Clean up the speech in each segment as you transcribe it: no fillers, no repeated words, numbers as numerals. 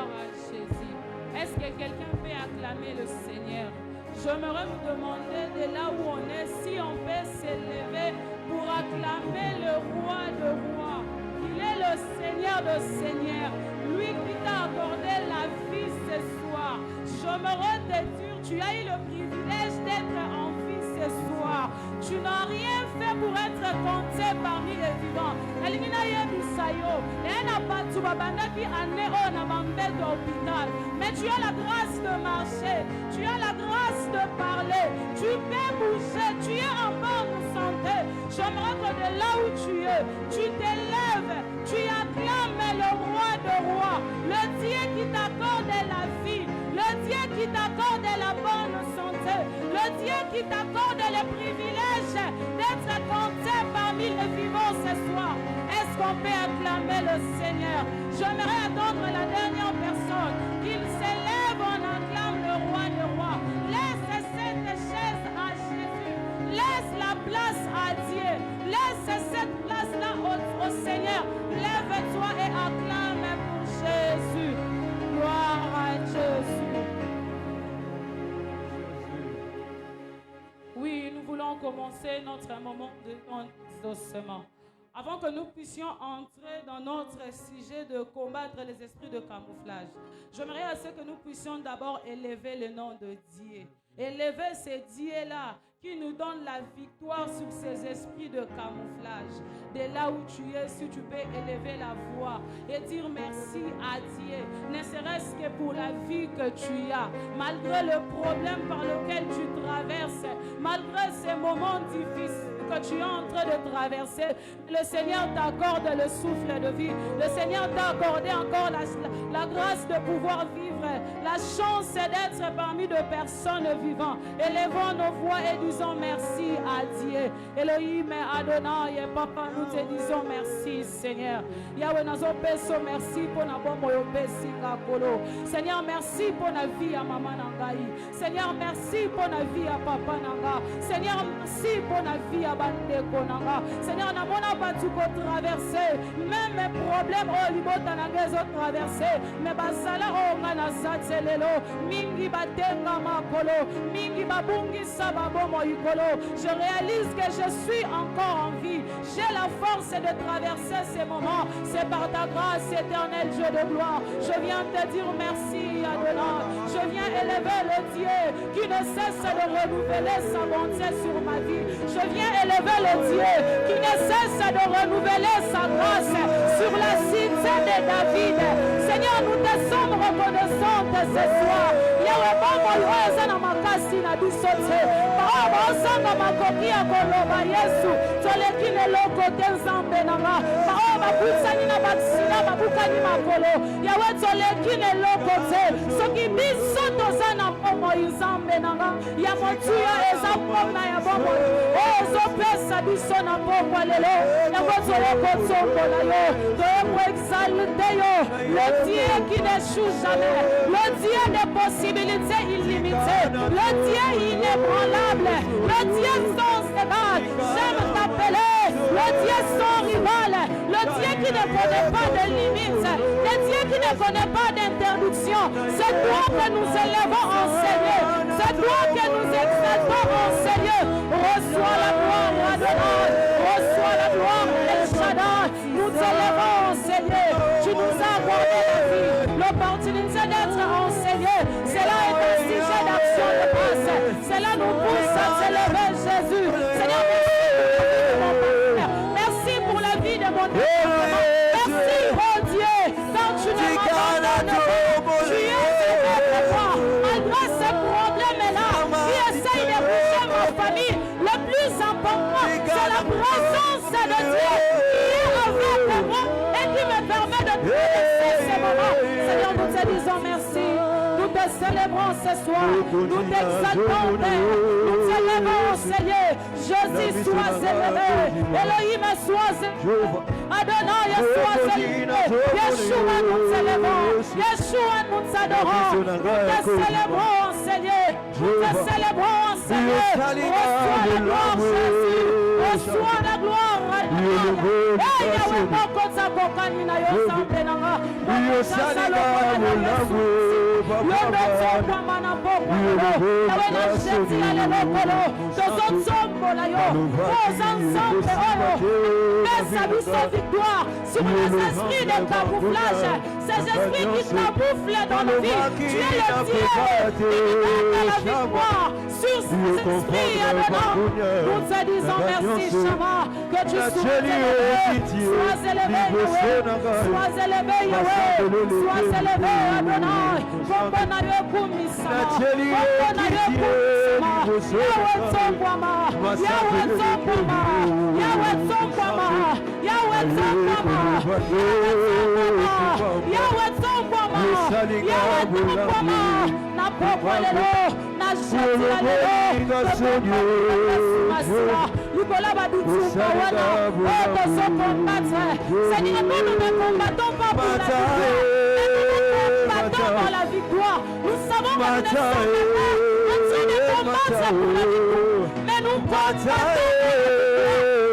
Gloire à Jésus. Est-ce que quelqu'un peut acclamer le Seigneur? J'aimerais vous demander de là où on est, si on peut s'élever pour acclamer le roi de rois. Il est le Seigneur de seigneurs. Lui qui t'a accordé la vie ce soir. J'aimerais te dire, tu as eu le privilège d'être en vie ce soir. Tu n'as rien fait pour être compté parmi les vivants. Mais tu as la grâce de marcher, tu as la grâce de parler, tu peux bouger, tu es en bonne santé. J'aimerais que de là où tu es, tu t'élèves, tu acclames le roi de rois, le Dieu qui t'accorde la vie, le Dieu qui t'accorde la bonne santé, le Dieu qui t'accorde le privilège d'être compté parmi les vivants ce soir. Est-ce qu'on peut acclamer le Seigneur? J'aimerais attendre la dernière personne, qu'il s'élève, on acclame le roi des rois. Laisse cette chaise à Jésus, laisse la place à Dieu, laisse cette place-là au Seigneur. Lève-toi et acclame pour Jésus. Gloire à Jésus. Oui, nous voulons commencer notre moment de exaucement. Avant que nous puissions entrer dans notre sujet de combattre les esprits de camouflage, j'aimerais à ce que nous puissions d'abord élever le nom de Dieu. Élever ces dieux-là qui nous donnent la victoire sur ces esprits de camouflage. De là où tu es, si tu peux élever la voix et dire merci à Dieu, ne serait-ce que pour la vie que tu as, malgré le problème par lequel tu traverses, malgré ces moments difficiles que tu es en train de traverser, le Seigneur t'accorde le souffle de vie. Le Seigneur t'a accordé encore la grâce de pouvoir vivre, la chance d'être parmi de personnes vivantes. Élevons nos voix et disons merci à Dieu. Elohim Adonai, Papa, nous te disons merci, Seigneur. Yahweh, nous peso merci pour na bombo yo pesinga kolo. Seigneur, merci pour la vie à maman nangai. Seigneur, merci pour la vie à papa nanga. Seigneur, merci pour la vie à bandeko nanga. Seigneur, na mona batuko traverser, même mes problèmes au libota nangezo traverser, mais basala o ngana zatselelo, mingi batenga makolo, mingi babungi sababomo ikolo. Je réalise que je suis encore en vie. J'ai la force de traverser ces moments. C'est par ta grâce éternelle, Dieu de gloire. Je viens te dire merci, Adonai. Je viens élever le Dieu qui ne cesse de renouveler sa bonté sur ma vie. Je viens élever le Dieu qui ne cesse de renouveler sa grâce sur la cité de David. Seigneur, nous te sommes reconnaissantes ce soir. Yahweh, Baba, Yoeza na makasi na bisote. Baba, osanga makoki ya koloba Yesu. Tolekine loko tenzambe nanga. Baba, kusani na baksina babukani makolo. Yahweh, tolekine loko te. Soki biso tozana pomo izambe nanga. Ya motuya eza pona ya bomo. Ozo pesa biso na pomo lelo. Yahweh, toleko tongo na yo. Toyeko exalte yo. Le Dieu qui n'échoue jamais. Le Dieu des possibilités illimitées. Le Dieu inébranlable. Le Dieu sans égal. J'aime t'appeler le Dieu sans rival. Le Dieu qui ne connaît pas de limites. Le Dieu qui ne connaît pas d'interdiction. C'est toi que nous élevons en Seigneur. C'est toi que nous exaltons en Seigneur. Reçois la gloire, Adonai. Reçois la gloire, El Shaddai. Nous élevons en Seigneur. Tu nous as accordé la vie, l'opportunité d'être enseigné. Cela est un sujet d'action de grâce. Cela nous pousse à s'élever, Jésus. Seigneur, merci pour la vie de mon département. Merci, oh Dieu, quand tu ne m'abandonnes pas. Tu es avec moi. Malgré ces problèmes-là, qui essayent de bouger ma famille, le plus important, c'est la présence de Dieu qui est avec moi et qui me permet de traverser ces moments. Seigneur, nous te disons merci. Nous te célébrons ce soir. Nous t'exaltons, Père. Nous t'élevons, Seigneur. Jésus, sois élevé. Elohim, sois élevé. Adonai, sois élevé. Yeshua, nous t'élevons. Yeshua, nous t'adorons. Nous te célébrons, Seigneur. Nous te célébrons, Seigneur. Reçois la gloire, Jésus. Reçois la gloire, victoire sur les esprits de camouflage, ces esprits qui camouflent dans nos vies. Tu es le Dieu qui donne la victoire sur ces esprits. Nous te disons merci, Shama, que tu sois élevé, sois élevé, sois élevé, Yahweh, sois élevé, Adonai, Kombonayo Kumisama, Kombonayo Kumisama, Yahweh Tsongwama, Yahweh Tsongwama, Yahweh Tsongwama, Yahweh Tsongwama, Yahweh Tsongwama, Yahweh Tsongwama, na pokwa lelo, na jeti la lelo, Nicolas va dire tout ça, de se combattre. Seigneur, nous ne combattons pas pour la victoire, mais nous combattons pour la victoire. Nous savons que nous ne sommes pas en train de combattre pour la victoire, mais nous combattons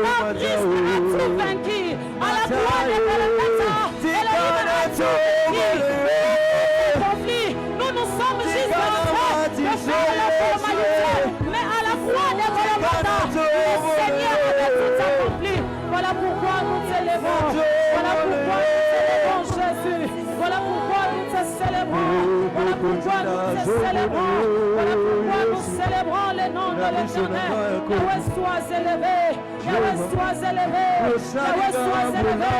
car Christ a tout vaincu à la croix de Golgotha et la libération du conflit. Nous sommes juste en train de faire la formalité, mais à la croix de Golgotha, le Seigneur avait tout accompli. Voilà pourquoi nous célébrons. Voilà pourquoi nous célébrons Jésus. Voilà pourquoi nous te célébrons. Voilà pourquoi nous te célébrons. Voilà pourquoi nous célébrons le nom de l'Éternel. Yahweh soit élevé. Yahweh soit élevé. Yahweh soit élevé.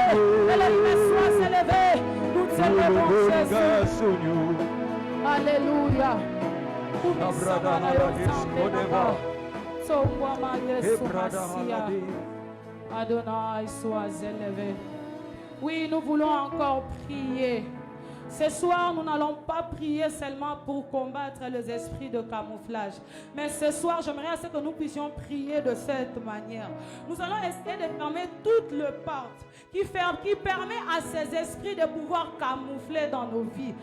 Elohim soit élevé. Nous célébrons Jésus. Alléluia. Adonai, sois élevé. Oui, nous voulons encore prier. Ce soir, nous n'allons pas prier seulement pour combattre les esprits de camouflage. Mais ce soir, j'aimerais à ce que nous puissions prier de cette manière. Nous allons essayer de fermer toutes les portes qui permet à ces esprits de pouvoir camoufler dans nos vies.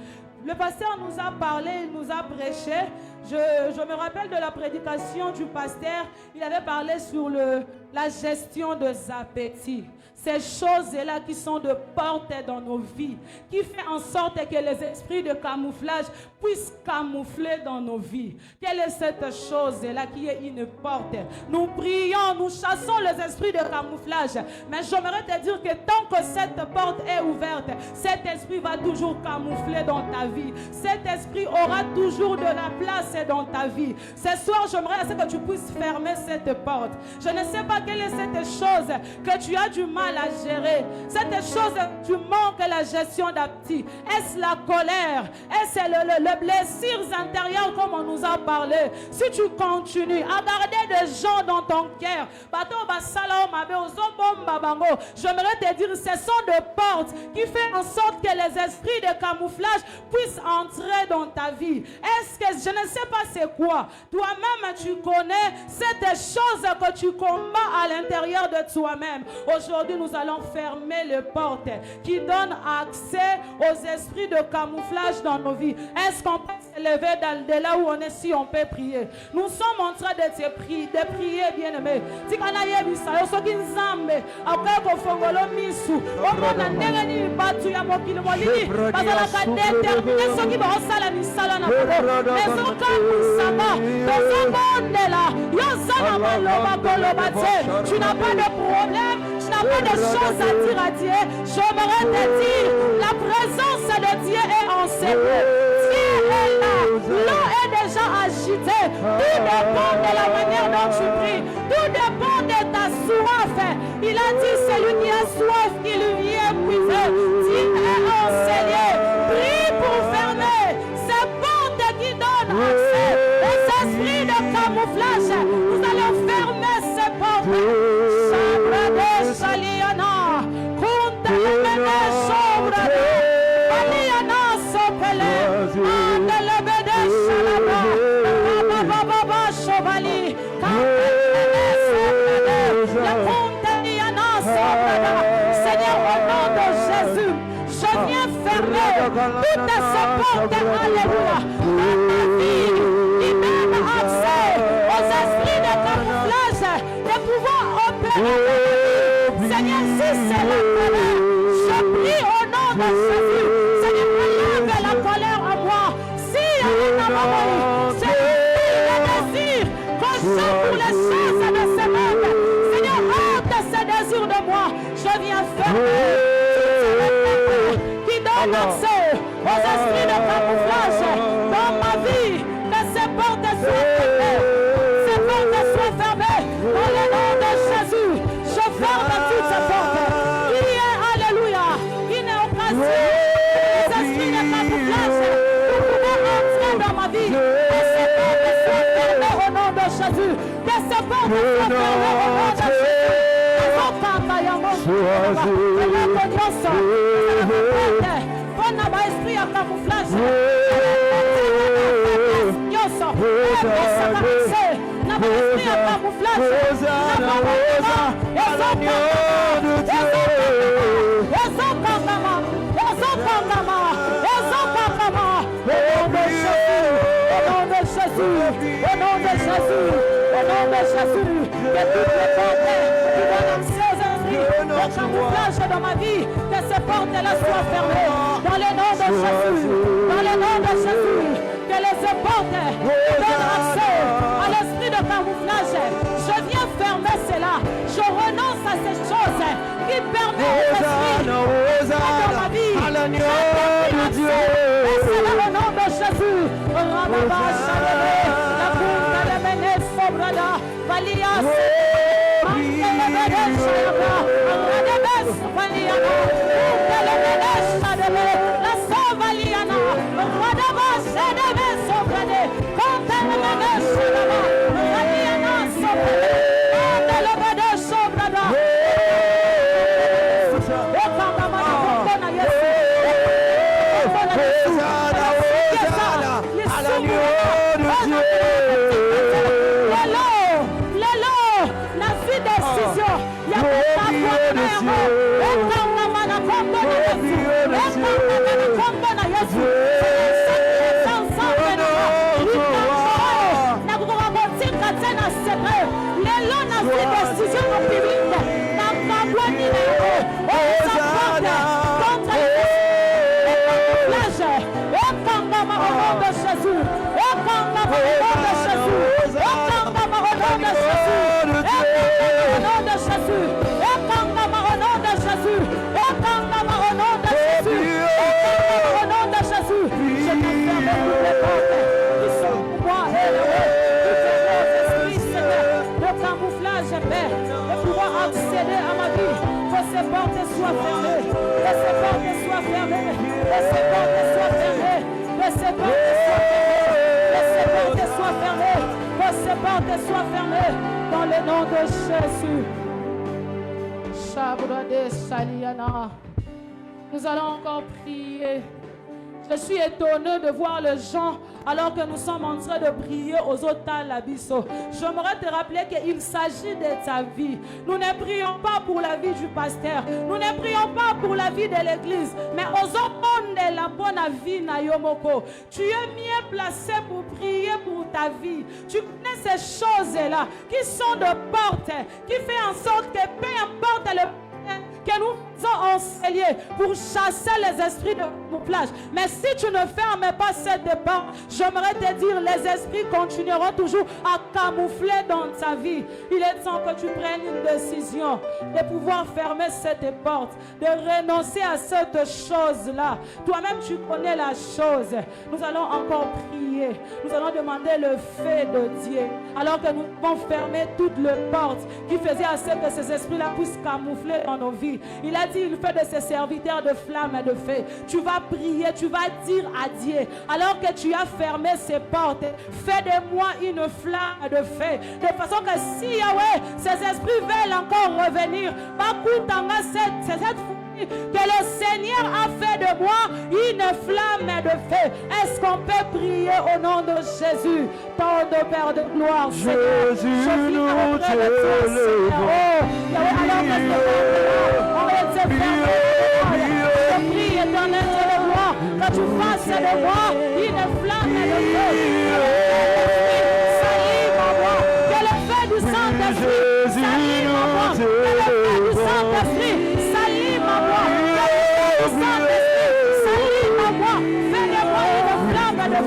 Le pasteur nous a parlé, il nous a prêché. Je me rappelle de la prédication du pasteur. Il avait parlé sur la gestion des appétits. Ces choses-là qui sont de porte dans nos vies, qui fait en sorte que les esprits de camouflage puissent camoufler dans nos vies. Quelle est cette chose-là qui est une porte? Nous prions, nous chassons les esprits de camouflage. Mais j'aimerais te dire que tant que cette porte est ouverte, cet esprit va toujours camoufler dans ta vie. Cet esprit aura toujours de la place dans ta vie. Ce soir, j'aimerais que tu puisses fermer cette porte. Je ne sais pas quelle est cette chose que tu as du mal à gérer. Cette chose, tu manques la gestion d'appétit. Est-ce la colère? Est-ce les blessures intérieures comme on nous a parlé? Si tu continues à garder des gens dans ton cœur, j'aimerais te dire, ce sont des portes qui font en sorte que les esprits de camouflage puissent entrer dans ta vie. Est-ce que, je ne sais pas c'est quoi, toi-même tu connais cette chose que tu combats à l'intérieur de toi-même. Aujourd'hui, nous allons fermer les portes qui donnent accès aux esprits de camouflage dans nos vies. Est-ce qu'on peut se lever de là où on est, si on peut prier? Nous sommes en train de prier, bien-aimés. Tu n'as pas de problème, tu n'as pas de choses à dire à Dieu. J'aimerais te dire, la présence de Dieu est en ces mots. Dieu est là, l'eau est déjà agitée. Tout dépend de la manière dont tu pries, tout dépend de ta soif. Il a dit, celui qui a soif, qu'il vient puiser. Dieu est enseigné. Prie pour fermer ces portes qui donnent accès aux esprits de camouflage. Nous allons fermer ces portes. Sabrade Saliana, Kunta Mene Sobrade, Aliana Sopele, Andelebede Salaba, Baba Chevali, Kamene Sobrade, la Kunta Liana Sobrade. Seigneur, au nom de Jésus, je viens fermer toutes ces portes, alléluia, dans ma vie, qui donnent accès aux esprits de camouflage, de pouvoir opérer. Seigneur, si c'est la colère, je prie au nom de Jésus. Seigneur, enlève la colère en moi. Si il y a un amour, c'est le désir qu'on chante pour les choses de ce monde. Seigneur, ôte ce désir de moi. Je viens fermer qui donne accès aux esprits de camouflage dans ma vie. Que ces portes soient fermées. Ces portes soient fermées. Dans le nom de Jésus, je ferme toutes ces portes. Il y a, alléluia, une occasion. Les esprits de camouflage pour pouvoir entrer dans ma vie. Que ces portes soient fermées au nom de Jésus. Que ces portes soient fermées au nom de Jésus. Esprit à camouflage. Camouflage dans ma vie, que ces portes-là soient fermées dans le nom de Jésus, dans le nom de Jésus, que les portes donnent accès à l'esprit de camouflage. Je viens fermer cela, je renonce à ces choses qui permettent l'esprit dans ma vie. Et c'est là au nom de Jésus. La boule de Ménès Sobrada, Valias. Sois fermé dans le nom de Jésus. Nous allons encore prier. Je suis étonné de voir les gens alors que nous sommes en train de prier aux autres l'abisso. J'aimerais te rappeler qu'il s'agit de ta vie. Nous ne prions pas pour la vie du pasteur. Nous ne prions pas pour la vie de l'église. Mais aux hommes de la bonne vie na yomoko. Tu es mieux placé pour prier pour ta vie. Tu connais ces choses-là qui sont de porte, qui fait en sorte que peu importe le que nous sommes enseignés pour chasser les esprits de camouflage. Mais si tu ne fermes pas cette porte, j'aimerais te dire, les esprits continueront toujours à camoufler dans ta vie. Il est temps que tu prennes une décision de pouvoir fermer cette porte, de renoncer à cette chose-là. Toi-même, tu connais la chose. Nous allons encore prier. Nous allons demander le fait de Dieu. Alors que nous devons fermer toutes les portes qui faisaient à ce que ces esprits-là puissent camoufler dans nos vies. Il a dit, il fait de ses serviteurs de flammes et de feu. Tu vas prier, tu vas dire à Dieu, alors que tu as fermé ces portes, fais de moi une flamme de feu. De façon que si Yahweh, ces esprits veulent encore revenir, que le Seigneur a fait de moi une flamme de feu. Est-ce qu'on peut prier au nom de Jésus, ton Père de gloire, Seigneur? Je viens auprès de toi, Seigneur. Oh, alors que je prie, éternel Dieu de gloire, que tu fasses de moi une flamme de feu. Salim en moi, que le feu du Saint-Esprit salim en moi, que le feu du Saint-Esprit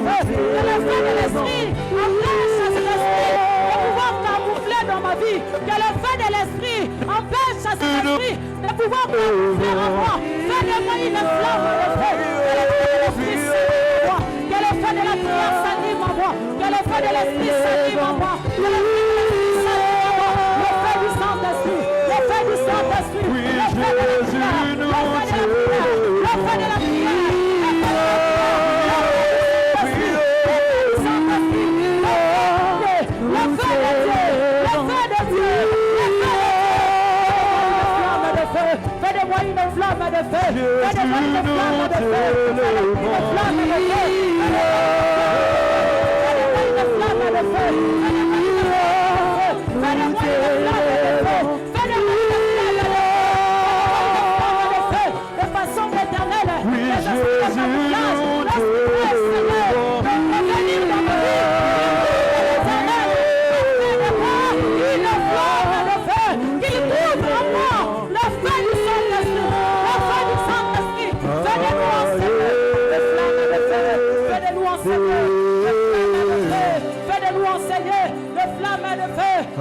feu. Que le feu de l'esprit empêche à cet esprit de pouvoir camoufler dans ma vie. Que le feu de l'esprit empêche à cet esprit de pouvoir camoufler en moi. Fais de moi une flamme de feu. Que le feu de l'esprit s'anime en moi. Que le feu de la prière s'anime en moi. Que le feu de l'esprit s'anime en moi. Que le feu de l'esprit s'anime en moi. Le feu du Saint-Esprit. Le feu du Saint-Esprit. Le feu de la prière. Le feu de la prière. Fais-moi une flamme de feu. Fais-moi une flamme de feu. Fais-moi une flamme de feu. Fais-moi une flamme de feu. Fais-moi une flamme de feu. Fais-moi une flamme de feu. De façon éternelle. Oui, Jésus,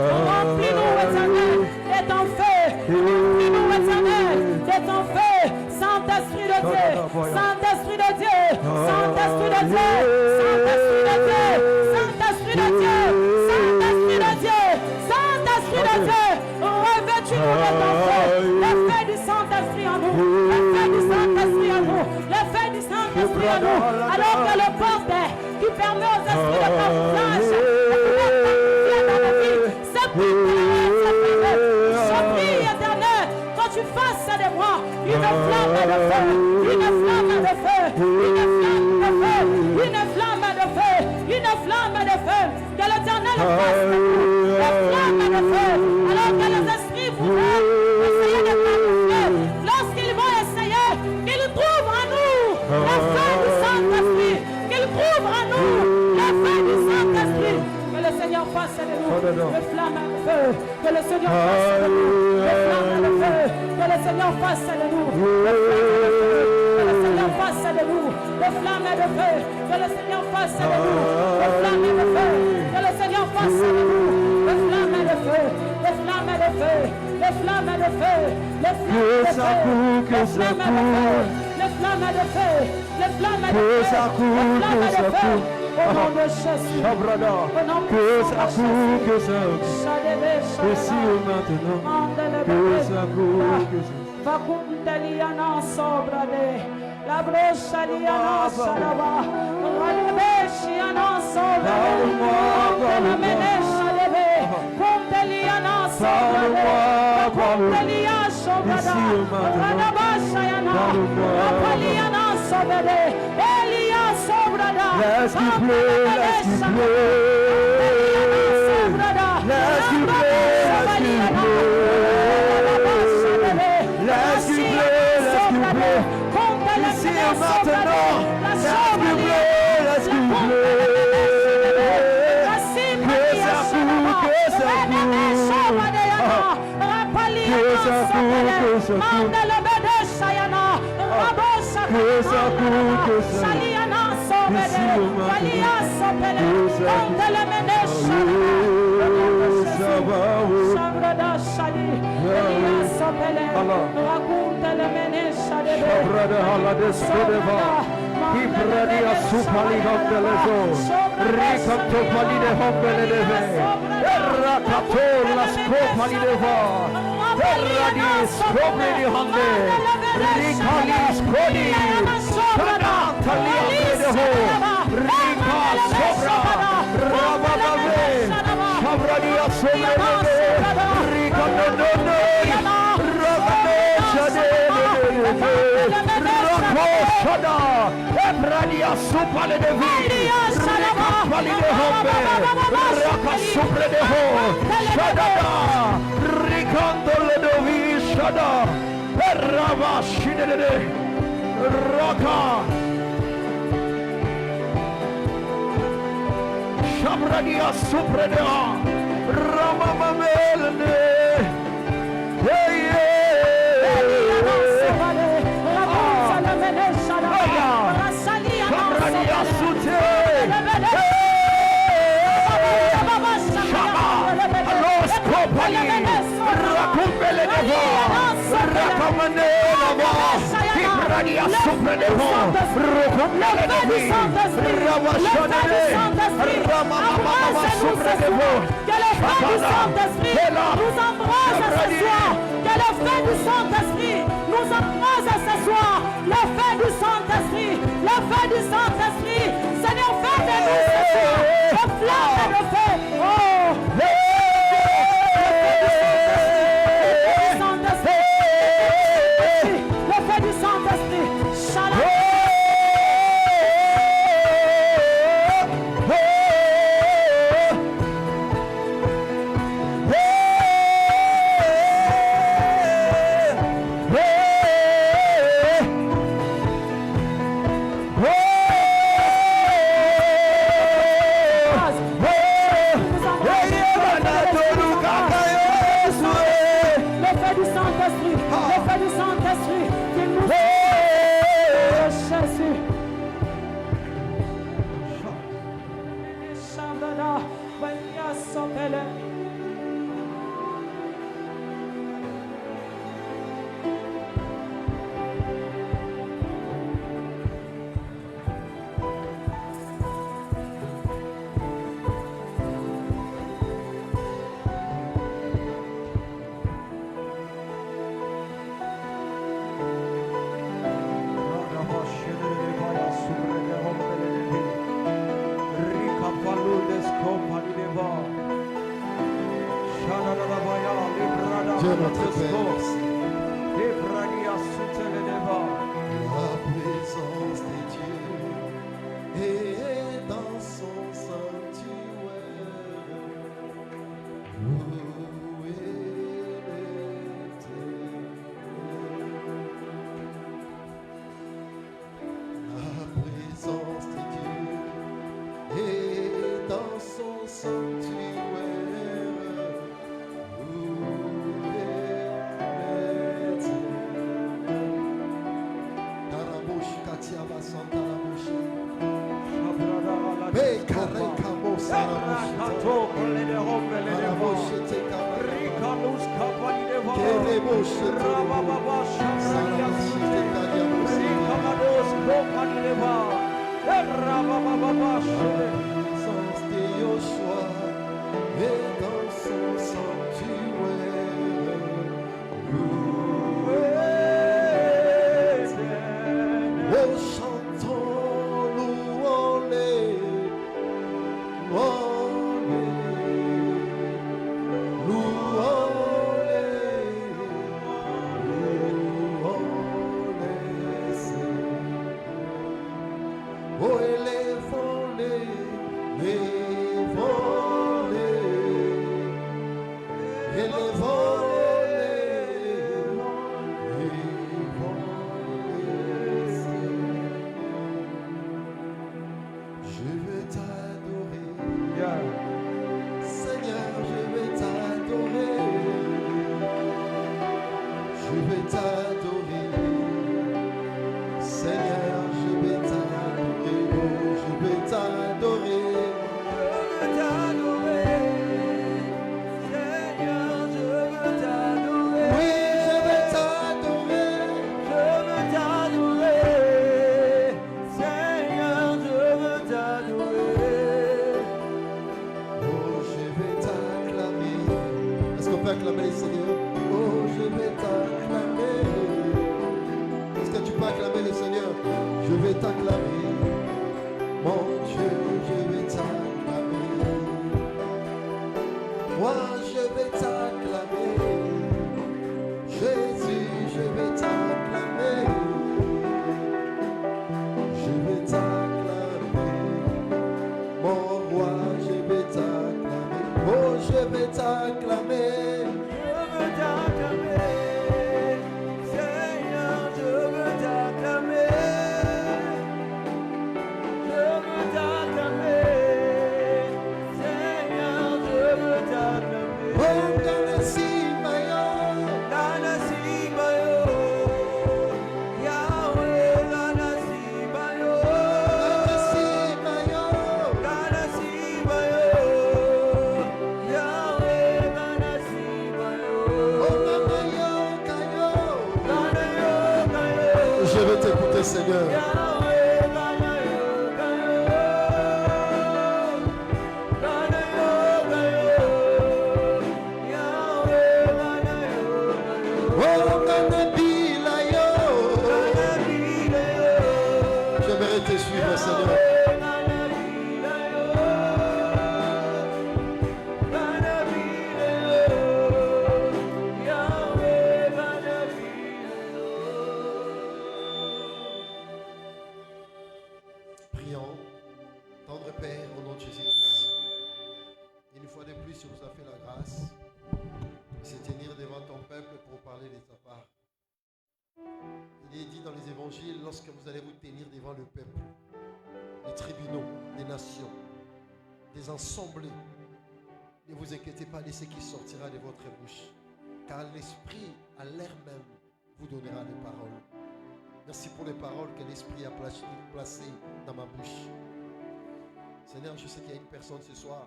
remplis-nous, éternel, de ton feu. Remplis-nous, éternel, de ton feu. Saint-Esprit de Dieu, Saint-Esprit de Dieu, Saint-Esprit de Dieu, Saint-Esprit de Dieu, Saint-Esprit de Dieu, Saint-Esprit de Dieu, Saint-Esprit de Dieu, revêtis-nous de ton feu. Le feu du Saint-Esprit en nous, le feu du Saint-Esprit en nous, le feu du Saint-Esprit en nous, alors que le porte qui permet aux esprits de camouflage je prie, éternel, quand tu fasses de moi une flamme de feu, une flamme de feu, une flamme de feu, une flamme de feu, une flamme de feu, que l'éternel fasse de nous une flamme de feu, alors que les esprits pourront essayer de camoufler. Lorsqu'ils vont essayer, qu'ils trouvent en nous le feu du Saint-Esprit, qu'ils trouvent en nous le feu du Saint-Esprit. Que le Seigneur fasse de nous le flamme de feu. Que le Seigneur fasse de nous le flamme de feu. Que le Seigneur fasse de nous le flamme de feu. Que le Seigneur fasse de nous le flamme de feu. Que le Seigneur fasse de nous le flamme de feu. Que le Seigneur fasse de nous le flamme de feu. Le flamme de feu. Le flamme de feu. Le flamme de feu. Le flamme de feu. Le flamme de feu. Le flamme de feu. Le flamme de feu. Au nom de Jésus. Au nom de Jésus. Que ça aussi maintenant. Que ça Vacundeliana sobrade. La brochaliana sarava. Radebeshiana sobrade. Condela menesha leve. Condeliana sobrade. Condelia sobrada. Radabashayana. Rapaliana sobrade. Elia sobrada. Laisse-qu'il pleut, laisse-qu'il pleut. Laisse-qu'il pleut, laisse-qu'il pleut. Laisse-qu'il pleut, laisse-qu'il pleut. Ici et maintenant, laisse-qu'il pleut, laisse-qu'il pleut. Que ça coule, que ça coule. Que ça coule, que ça coule. Que ça coule, que ça coule. Shabradia Supredea Ramamamelene Shabradia Sute Seigneur. J'aimerais te suivre, Seigneur. Prions, tendre Père, au nom de Jésus-Christ. Une fois de plus, tu nous as fait la grâce de se tenir devant ton peuple pour parler de ta part. Il est dit dans les évangiles, lorsque vous allez vous tenir devant le peuple, les tribunaux, des nations, des assemblées, ne vous inquiétez pas de ce qui sortira de votre bouche, car l'Esprit, à l'air même, vous donnera les paroles. Merci pour les paroles que l'Esprit a placées dans ma bouche. Seigneur, je sais qu'il y a une personne ce soir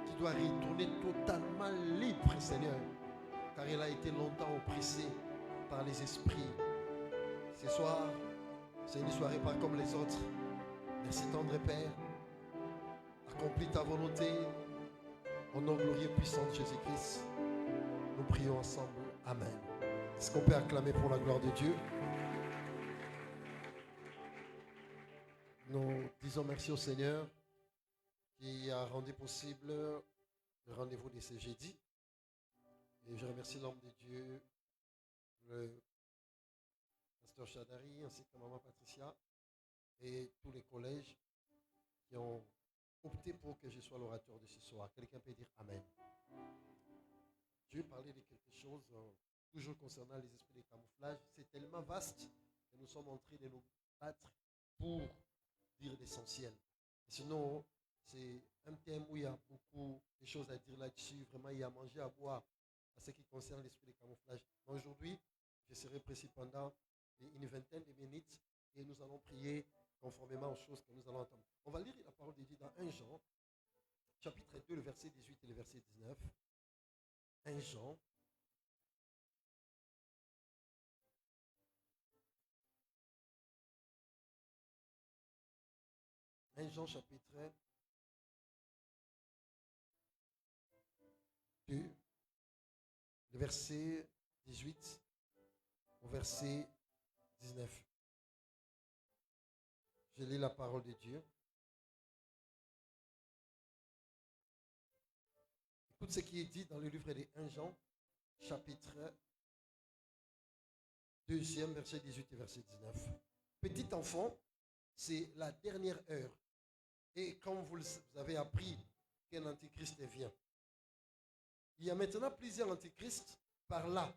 qui doit retourner totalement libre, Seigneur, car elle a été longtemps oppressée par les esprits. Ce soir, c'est une soirée pas comme les autres. Merci, tendre Père. Accomplis ta volonté. Au nom glorieux et puissant de Jésus-Christ, nous prions ensemble. Amen. Est-ce qu'on peut acclamer pour la gloire de Dieu? Nous disons merci au Seigneur qui a rendu possible le rendez-vous de ce jeudi. Et je remercie l'homme de Dieu, le pasteur Chadari, ainsi que maman Patricia et tous les collèges qui ont opté pour que je sois l'orateur de ce soir. Quelqu'un peut dire Amen. Dieu parlait de quelque chose, toujours concernant les esprits de camouflage. C'est tellement vaste que nous sommes en train de nous battre pour dire l'essentiel. Sinon, c'est un thème où il y a beaucoup de choses à dire là-dessus. Vraiment, il y a à manger, à boire, à ce qui concerne l'esprit de camouflage. Aujourd'hui, je serai précis pendant une vingtaine de minutes et nous allons prier conformément aux choses que nous allons entendre. On va lire la parole de Dieu dans 1 Jean, chapitre 2, le verset 18 et le verset 19. 1 Jean. Jean chapitre 2, le verset 18 au verset 19. Je lis la parole de Dieu. Écoute ce qui est dit dans le livre de 1 Jean, chapitre 2, verset 18 et verset 19. Petit enfant, c'est la dernière heure. Et comme vous avez appris qu'un antichrist vient, il y a maintenant plusieurs antichrists. Par là,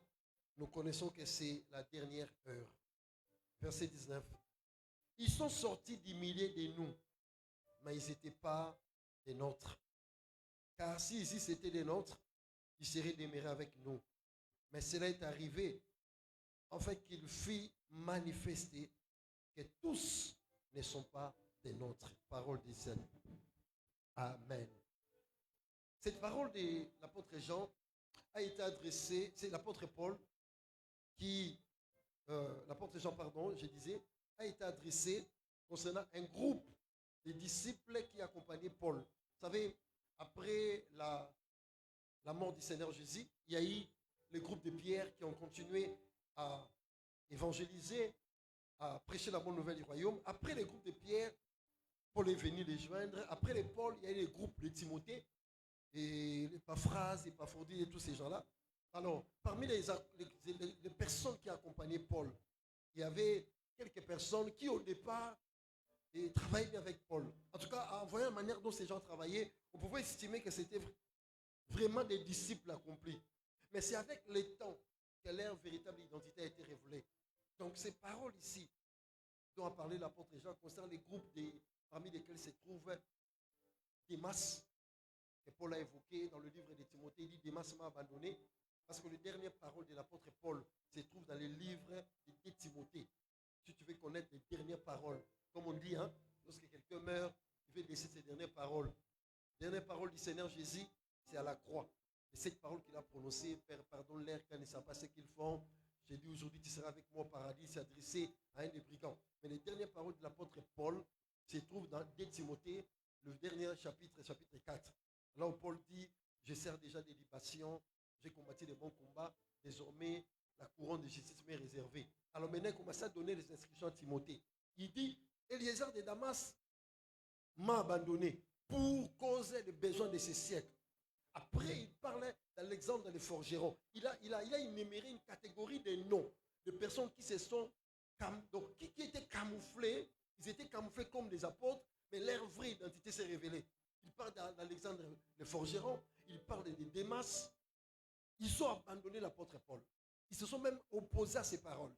nous connaissons que c'est la dernière heure. Verset 19. Ils sont sortis des milliers de nous, mais ils n'étaient pas des nôtres. Car si ici c'était des nôtres, ils seraient demeurés avec nous. Mais cela est arrivé, en fait, qu'il fit manifester que tous ne sont pas des nôtres. Parole des saints. Amen. Cette parole de l'apôtre Jean a été adressée, c'est l'apôtre Paul qui, l'apôtre Jean, pardon, je disais, a été adressé concernant un groupe de disciples qui accompagnaient Paul. Vous savez, après la mort du Seigneur Jésus, il y a eu le groupe de Pierre qui ont continué à évangéliser, à prêcher la bonne nouvelle du royaume. Après le groupe de Pierre, Paul est venu les joindre. Après les Paul, il y a eu le groupe de Timothée, et les Paphras, les Paphrodite et tous ces gens-là. Alors, parmi les personnes qui accompagnaient Paul, il y avait quelques personnes qui, au départ, travaillaient bien avec Paul. En tout cas, en voyant la manière dont ces gens travaillaient, on pouvait estimer que c'était vraiment des disciples accomplis. Mais c'est avec le temps que leur véritable identité a été révélée. Donc, ces paroles ici, dont a parlé l'apôtre Jean, concernent les groupes parmi lesquels se trouvent Démas, que Paul a évoqué dans le livre de Timothée. Il dit Démas m'a abandonné, parce que les dernières paroles de l'apôtre Paul se trouvent dans le livre de Timothée. Si tu veux connaître les dernières paroles, comme on dit, hein, lorsque quelqu'un meurt, il veut laisser ses dernières paroles. Les dernières paroles du Seigneur Jésus, c'est à la croix. Et cette parole qu'il a prononcée, Père, pardonne-leur car ils ne savent pas ce qu'ils font. J'ai dit aujourd'hui, tu seras avec moi au paradis, c'est adressé à un des brigands. Mais les dernières paroles de l'apôtre Paul se trouvent dans 2 Timothée, le dernier chapitre, chapitre 4. Là où Paul dit, je sers déjà des libations, j'ai combattu les bons combats, désormais la couronne de justice m'est réservée. Alors maintenant, il commence à donner les instructions à Timothée. Il dit, Eliezer de Damas m'a abandonné pour causer des besoins de ce siècle. Après, il parlait dans l'exemple des forgerons. Il a énuméré une catégorie de noms de personnes qui se sont donc, qui étaient camouflés. Ils étaient camouflés comme des apôtres, mais leur vraie identité s'est révélée. Il parle d'Alexandre le forgeron, il parle de Démas. Ils ont abandonné l'apôtre Paul. Ils se sont même opposés à ses paroles.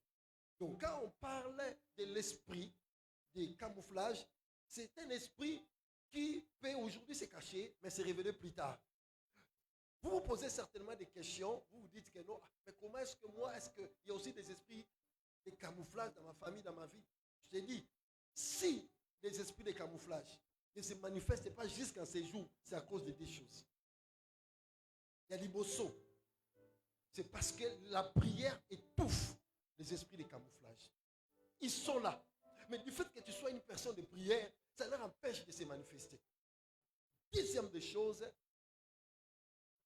Donc quand on parlait de l'esprit de camouflage, c'est un esprit qui peut aujourd'hui se cacher, mais se révéler plus tard. Vous vous posez certainement des questions, vous vous dites que non, mais comment est-ce que moi, est-ce qu'il y a aussi des esprits de camouflage dans ma famille, dans ma vie? Je t'ai dit, si les esprits de camouflage ne se manifestent pas jusqu'à ces jours, c'est à cause de deux choses. Il y a l'immotion. C'est parce que la prière étouffe les esprits de camouflage. Ils sont là. Mais du fait que tu sois une personne de prière, ça leur empêche de se manifester. Deuxième des choses,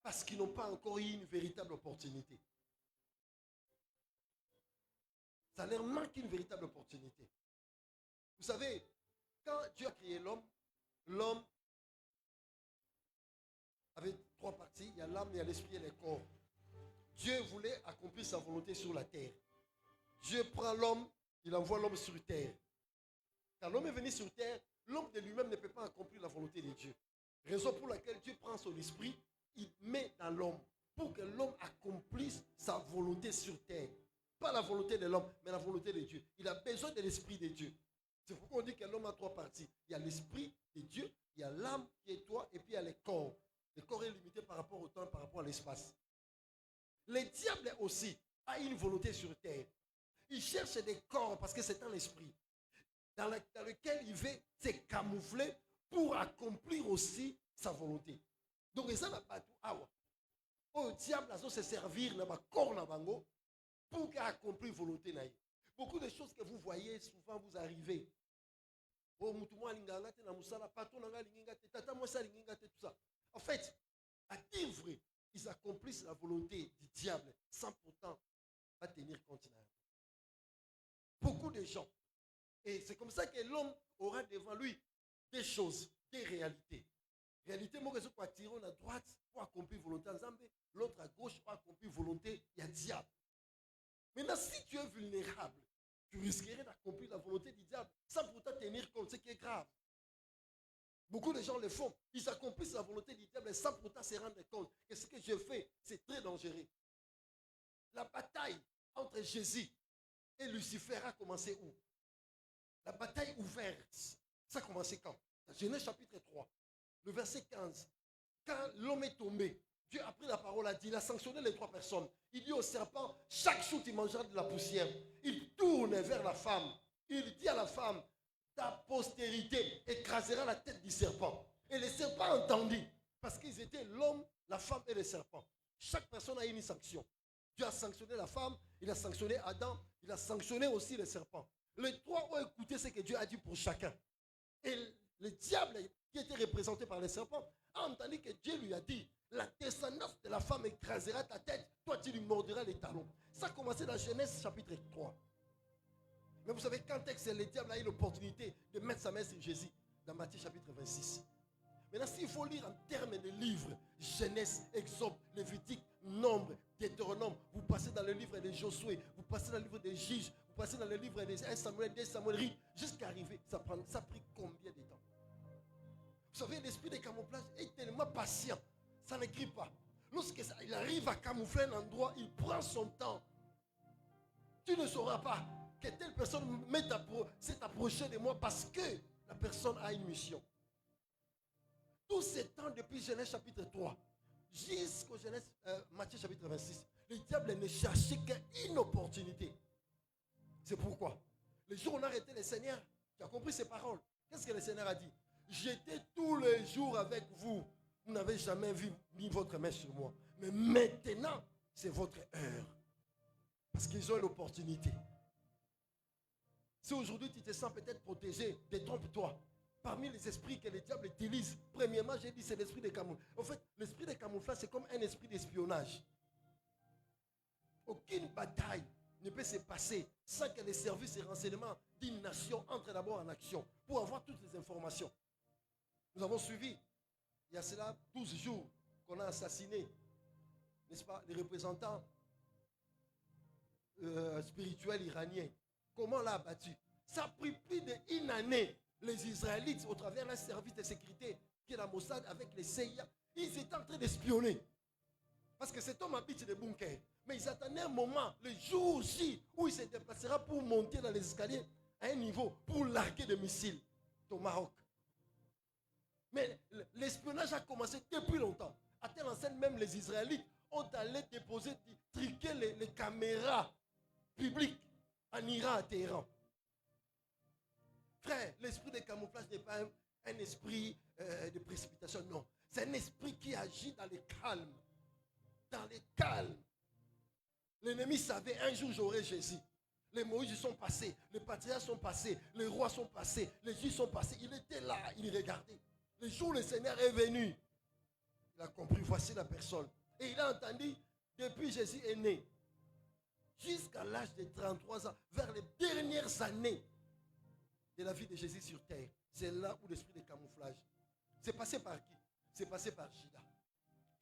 parce qu'ils n'ont pas encore eu une véritable opportunité. Ça leur manque une véritable opportunité. Vous savez, quand Dieu a créé l'homme, l'homme avait 3 parties. Il y a l'âme, il y a l'esprit et le corps. Dieu voulait accomplir sa volonté sur la terre. Dieu prend l'homme, il envoie l'homme sur terre. Quand l'homme est venu sur terre, l'homme de lui-même ne peut pas accomplir la volonté de Dieu. Raison pour laquelle Dieu prend son esprit, il met dans l'homme pour que l'homme accomplisse sa volonté sur terre. Pas la volonté de l'homme, mais la volonté de Dieu. Il a besoin de l'esprit de Dieu. C'est pourquoi on dit que l'homme a 3 parties. Il y a l'esprit de Dieu, il y a l'âme qui est toi, et puis il y a le corps. Le corps est limité par rapport au temps, par rapport à l'espace. Le diable aussi a une volonté sur terre. Il cherche des corps parce que c'est un esprit dans lequel il veut se camoufler pour accomplir aussi sa volonté. Donc, ça n'a pas tout. Au diable, il se servir dans le corps pour accomplir la volonté. Beaucoup de choses que vous voyez souvent vous arrivez. En fait, à dire vrai, ils accomplissent la volonté du diable sans pourtant pas tenir compte d'elle. Beaucoup de gens. Et c'est comme ça que l'homme aura devant lui des choses, des réalités. Réalité, moi, je peux tirer à droite pour accomplir volonté en Zambie, l'autre à gauche pour accomplir volonté, il y a diable. Maintenant, si tu es vulnérable, tu risquerais d'accomplir la volonté du diable sans pourtant tenir compte, ce qui est grave. Beaucoup de gens le font. Ils accomplissent la volonté du diable sans pourtant se rendre compte que ce que je fais, c'est très dangereux. La bataille entre Jésus et Lucifer a commencé où? La bataille ouverte. Ça a commencé quand? Dans Genèse chapitre 3, le verset 15. Quand l'homme est tombé, Dieu a pris la parole, a dit, il a sanctionné les 3 personnes. Il dit au serpent, chaque jour tu mangeras de la poussière. Il tourne vers la femme. Il dit à la femme, ta postérité écrasera la tête du serpent. Et le serpent a entendu, parce qu'ils étaient l'homme, la femme et le serpent. Chaque personne a une sanction. Dieu a sanctionné la femme, il a sanctionné Adam, il a sanctionné aussi le serpent. Les 3 ont écouté ce que Dieu a dit pour chacun. Et le diable, qui était représenté par le serpent, a entendu que Dieu lui a dit, la descendance de la femme écrasera ta tête, toi tu lui mordiras les talons. Ça a commencé dans Genèse chapitre 3. Mais vous savez, quand est-ce que le diable a eu l'opportunité de mettre sa main sur Jésus? Dans Matthieu chapitre 26. Maintenant, s'il faut lire en termes de livres, Genèse, Exode, Lévitique, Nombre, Deutéronome, vous passez dans le livre de Josué, vous passez dans le livre des Juges, vous passez dans le livre des 1 Samuel, 2 Samuel, jusqu'à arriver, ça a pris combien de temps? Vous savez, l'esprit de camouflage est tellement patient, ça n'écrit pas. Lorsqu'il arrive à camoufler un endroit, il prend son temps. Tu ne sauras pas que telle personne s'est approchée de moi parce que la personne a une mission. Tout ce temps depuis Genèse chapitre 3 jusqu'au Matthieu chapitre 26, le diable ne cherchait qu'une opportunité. C'est pourquoi le jour où on a arrêté le Seigneur, tu as compris ses paroles. Qu'est-ce que le Seigneur a dit? J'étais tous les jours avec vous. Vous n'avez jamais mis votre main sur moi. Mais maintenant, c'est votre heure. Parce qu'ils ont une opportunité. Si aujourd'hui tu te sens peut-être protégé, détrompe-toi. Parmi les esprits que le diable utilise, premièrement, j'ai dit c'est l'esprit de camouflage. En fait, l'esprit de camouflage, c'est comme un esprit d'espionnage. Aucune bataille ne peut se passer sans que les services et renseignements d'une nation entrent d'abord en action pour avoir toutes les informations. Nous avons suivi, il y a cela 12 jours, qu'on a assassiné, n'est-ce pas, les représentants spirituels iraniens. Comment on l'a abattu? Ça a pris plus d'une année. Les Israélites, au travers d'un service de sécurité qui est la Mossad avec les CIA, ils étaient en train d'espionner. Parce que cet homme habite des bunkers. Mais ils attendaient un moment, le jour aussi, où il se déplacera pour monter dans les escaliers à un niveau, pour larguer des missiles au Maroc. Mais l'espionnage a commencé depuis longtemps. À telle enseigne, même les Israélites ont allé déposer, triquer les caméras publiques en Iran, à Téhéran. Frère, l'esprit de camouflage n'est pas un esprit de précipitation, non. C'est un esprit qui agit dans les calmes. Dans les calmes. L'ennemi savait, un jour j'aurai Jésus. Les Moïse sont passés, les patriarches sont passés, les rois sont passés, les juifs sont passés. Il était là, il regardait. Le jour où le Seigneur est venu, il a compris, voici la personne. Et il a entendu, depuis Jésus est né, jusqu'à l'âge de 33 ans, vers les dernières années de la vie de Jésus sur terre. C'est là où l'esprit de camouflage. C'est passé par qui? C'est passé par Judas.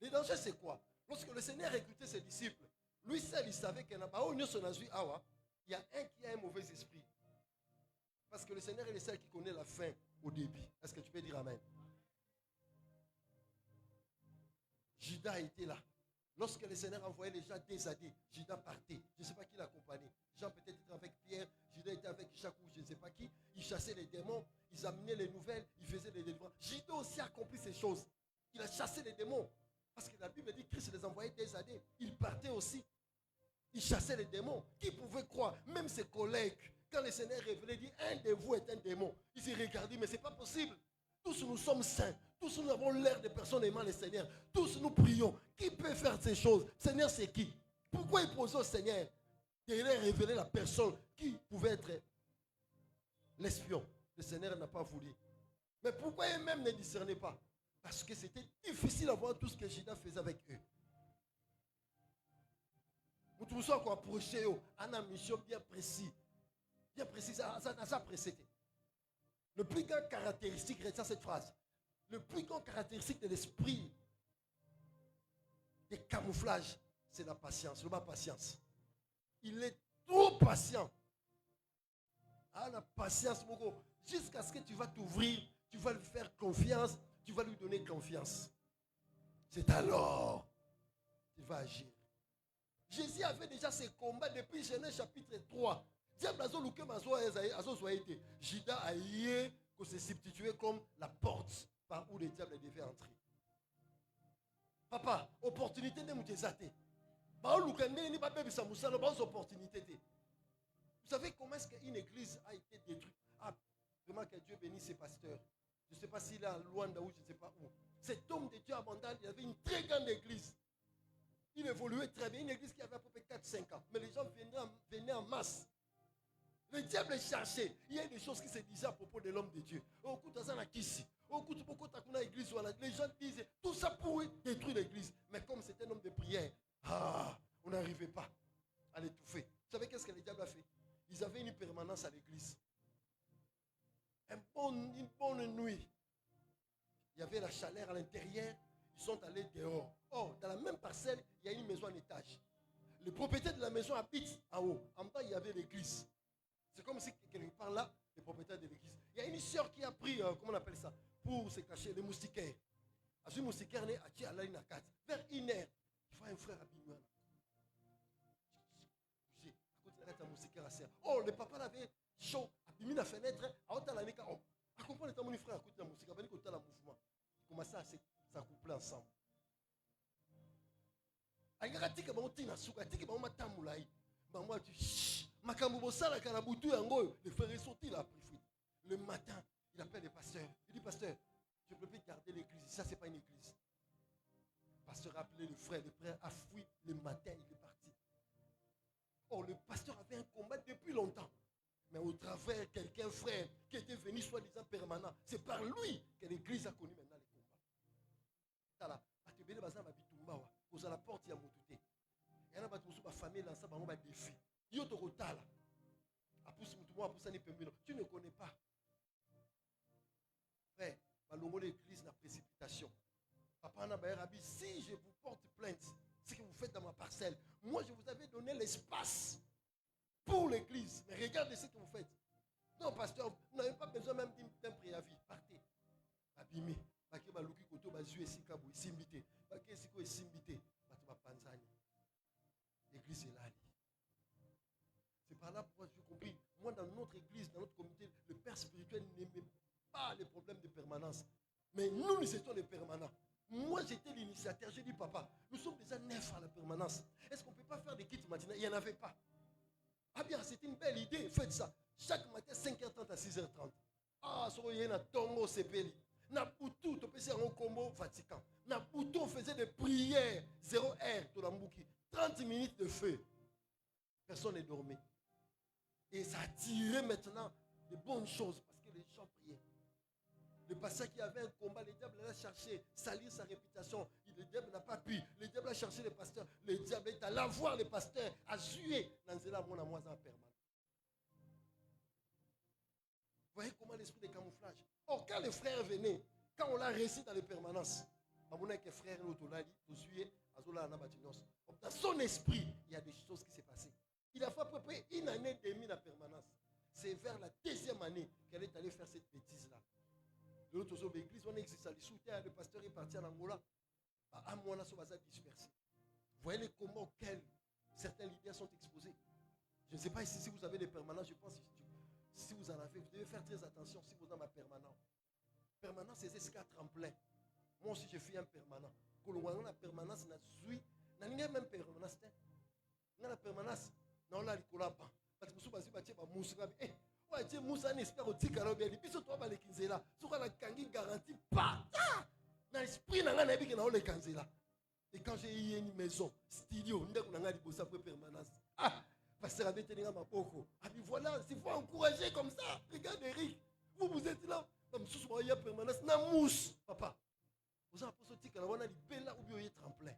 Le danger, c'est quoi? Lorsque le Seigneur recrutait ses disciples, lui seul, il savait qu'il n'y a pas. Il y a un qui a un mauvais esprit. Parce que le Seigneur est le seul qui connaît la fin au début. Est-ce que tu peux dire amen? Judas était là. Lorsque le Seigneur envoyait les gens déshabillés, Judas partait. Je ne sais pas qui l'accompagnait. Jean peut-être était avec Pierre, Judas était avec Jacques ou je ne sais pas qui. Ils chassaient les démons, ils amenaient les nouvelles, ils faisaient les délivrances. Judas aussi a accompli ces choses. Il a chassé les démons. Parce que la Bible dit que Christ les envoyait déshabillés. Il partait aussi. Il chassait les démons. Qui pouvait croire? Même ses collègues, quand le Seigneur révélait, dit un de vous est un démon. Ils se regardaient, mais ce n'est pas possible. Tous nous sommes saints. Tous nous avons l'air de personnes aimant le Seigneur. Tous nous prions. Qui peut faire ces choses? Seigneur, c'est qui? Pourquoi il posait au Seigneur de révéler la personne qui pouvait être l'espion? Le Seigneur n'a pas voulu. Mais pourquoi eux-mêmes ne discernaient pas? Parce que c'était difficile à voir tout ce que Judas faisait avec eux. Vous trouvez ça qu'on approchait à une mission bien précise. Bien précise, ça précédé. Le plus grand caractéristique, retient cette phrase. Le plus grand caractéristique de l'esprit de camouflage, c'est la patience, le mot patience. Il est trop patient. Ah, la patience, Moko. Jusqu'à ce que tu vas t'ouvrir, tu vas lui faire confiance, tu vas lui donner confiance. C'est alors qu'il va agir. Jésus avait déjà ses combats depuis Genèse chapitre 3. Diable a été. Judas a yé que se substituer comme la porte par où le diable devait entrer. Papa, opportunité de nous désater. Vous savez comment est-ce qu'une église a été détruite? Ah, vraiment que Dieu bénisse ses pasteurs. Je ne sais pas s'il est à Luanda ou je ne sais pas où. Cet homme de Dieu abandonné, il avait une très grande église. Il évoluait très bien. Une église qui avait à peu près 4-5 ans. Mais les gens venaient en masse. Le diable cherchait. Il y a des choses qui se disaient à propos de l'homme de Dieu. Les gens disaient tout ça pour détruire l'église. Mais comme c'était un homme de prière, on n'arrivait pas à l'étouffer. Vous savez qu'est-ce que le diable a fait? Ils avaient une permanence à l'église. Une bonne nuit. Il y avait la chaleur à l'intérieur. Ils sont allés dehors. Or, dans la même parcelle, il y a une maison en étage. Le propriétaire de la maison habite en haut. En bas, il y avait l'église. C'est comme si quelque part là, le propriétaire de l'église. Il y a une sœur qui a pris, comment on appelle ça, pour se cacher, les moustiquaires. As une moustiquaire né à qui à la ligne à 4. Vers 1 heure, il faut un frère à Bignon. Oh, le papa l'avait chaud. Il a mis la fenêtre, à haute à la nika. Oh, accompagne mon frère à côté de la musique. Il a mouvement. Il commençait à s'accoupler ensemble. Le frère est sorti là. Le matin, il appelle le pasteur. Il dit, pasteur, je ne peux plus garder l'église. Ça, ce n'est pas une église. Le pasteur a appelé le frère a fui le matin, il est parti. Or, le pasteur avait un combat depuis longtemps. Mais au travers quelqu'un, frère, qui était venu soi-disant permanent, c'est par lui que l'église a connu maintenant les combats. Tala, atebele bazana bitumba wa, koza la porte ya motuté. Yana batu musu ba famille là ça bango ba défi. Yo to kotala. Apousi mutumo apousa ni pembino. Tu ne connais pas. Frère, balongo l'église na précipitation. Papa na ba rabi, si je vous porte plainte, ce que vous faites dans ma parcelle, moi je vous avais donné l'espace pour l'église. Mais regardez ce que vous faites. Non, pasteur, vous n'avez pas besoin même d'un préavis. Partez. Abîmé. L'église est là. C'est par là pourquoi j'ai compris. Moi, dans notre église, dans notre communauté, le père spirituel n'aimait pas les problèmes de permanence. Mais nous étions les permanents. Moi, j'étais l'initiateur. J'ai dit, papa, nous sommes déjà 9 à la permanence. Est-ce qu'on ne peut pas faire des kits matinaux? Il n'y en avait pas. Ah bien, c'était une belle idée. Faites ça. Chaque matin, 5h30 à 6h30. Ah, soyez na tongo sepeli. Na boutou, tu peux faire un combo Vatican. Na boutou, on faisait des prières. 0 heure, tout l'ambouki. 30 minutes de feu. Personne n'est dormi. Et ça attirait maintenant de bonnes choses parce que les gens priaient. Le pasteur qui avait un combat, le diable l'a cherché, salir sa réputation. Le diable n'a pas pu. Le diable a cherché le pasteur. Le diable est allé voir le pasteur, a tué dans la mon permanent. Vous voyez comment l'esprit de camouflage. Or, quand les frères venaient, quand on l'a réussi dans les permanences, dans son esprit, il y a des choses qui s'est passées. Il a fait à peu près 1 année et demie la permanence. C'est vers la 2e année qu'elle est allée faire cette bêtise-là. L'autre chose, l'église, on existe, le pasteur est parti en Angola. À moi, on a dispersé. Vous voyez comment auxquels certains leaders sont exposés. Je ne sais pas ici si vous avez des permanences, je pense que si vous en avez, vous devez faire très attention si vous avez ma permanence. Permanence, c'est ce qu'à tremplin. Moi aussi, je fais un permanent. Quand on a la permanence, on a même permanence. On a la permanence. On a la colapa. Parce que vous avez tu Moussa n'espère au Tikaro bien. Puis toi, les Kinzela. Sur la Kangi garantie, pas. Dans l'esprit, on a les Kanzela. Et quand j'ai eu une maison, studio, on a dit ça pour permanence. Ah, pasteur avait tenu à ma poko. Ah, puis voilà, il faut encourager comme ça. Regarde Eric, vous êtes là. Comme sous ce permanence, na mousse, papa. Vous avez posé au Tikaro, on a dit bella ou bien tremplin.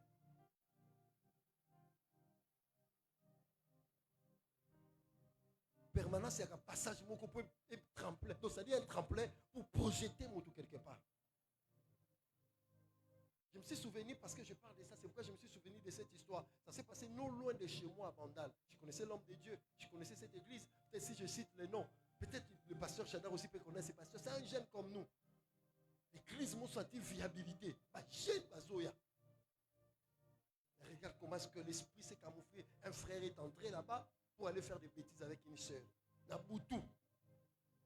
Permanence, c'est un passage où on peut être tremplin. Donc, ça dit un tremplin pour projeter mon tout quelque part. Je me suis souvenu, parce que je parle de ça, c'est pourquoi je me suis souvenu de cette histoire. Ça s'est passé non loin de chez moi à Bandal. Je connaissais l'homme de Dieu, je connaissais cette église. Peut-être si je cite les noms, peut-être le pasteur Chadar aussi peut connaître ces pasteurs. C'est un jeune comme nous. L'église m'a senti viabilité. Regarde comment est-ce que l'esprit s'est camouflé. Un frère est entré là-bas pour aller faire des bêtises avec une soeur. Naboutou.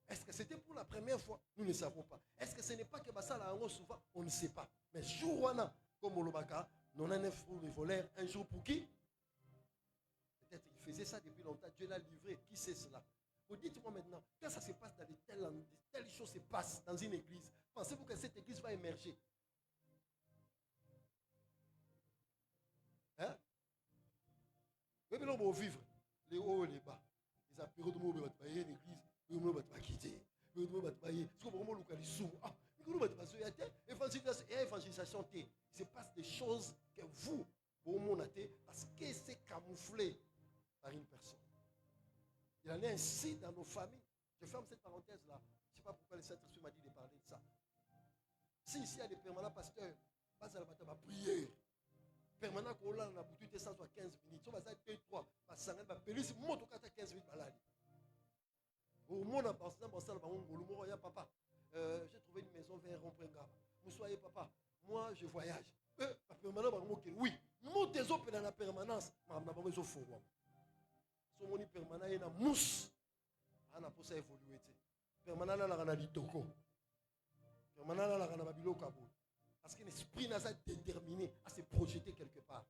Est-ce que c'était pour la première fois? Nous ne savons pas. Est-ce que ce n'est pas que Bassala a souvent? On ne sait pas. Mais Jouana, comme Olobaka, nous avons un fou de voleur. Un jour pour qui? Peut-être qu'il faisait ça depuis longtemps. Dieu l'a livré. Qui sait cela? Vous dites-moi maintenant, quand ça se passe dans telles choses se passent dans une église, pensez-vous que cette église va émerger? Hein? Oui, mais on va vivre. Les hauts et les bas. Les apéros de mon église. Évangélisation, il se passe des choses que vous, parce que c'est camouflé par une personne. Il en est ainsi dans nos familles. Je ferme cette parenthèse-là. Je ne sais pas pourquoi le Saint-Esprit m'a dit de parler de ça. Si ici il y a des permanents pasteurs, pas à la bataille, prière. Permanent qu'on a la boutique, ça soit 15 minutes. Ça va être 2-3. Parce que ça va payer. Si moi, tu as 15 minutes, malade. Au monde, en pensant, papa, j'ai trouvé une maison vers Romprenga. Vous soyez papa. Moi, je voyage. La permanence, oui. Moi, tes autres dans la permanence. Je n'ai pas besoin de faux. Si on est permanent, il y a une mousse. On a pour ça évoluer. Permanent, là, on a dit toko. Permanent, là, on a bilo kabo. Parce que l'esprit n'a pas déterminé à se projeter quelque part.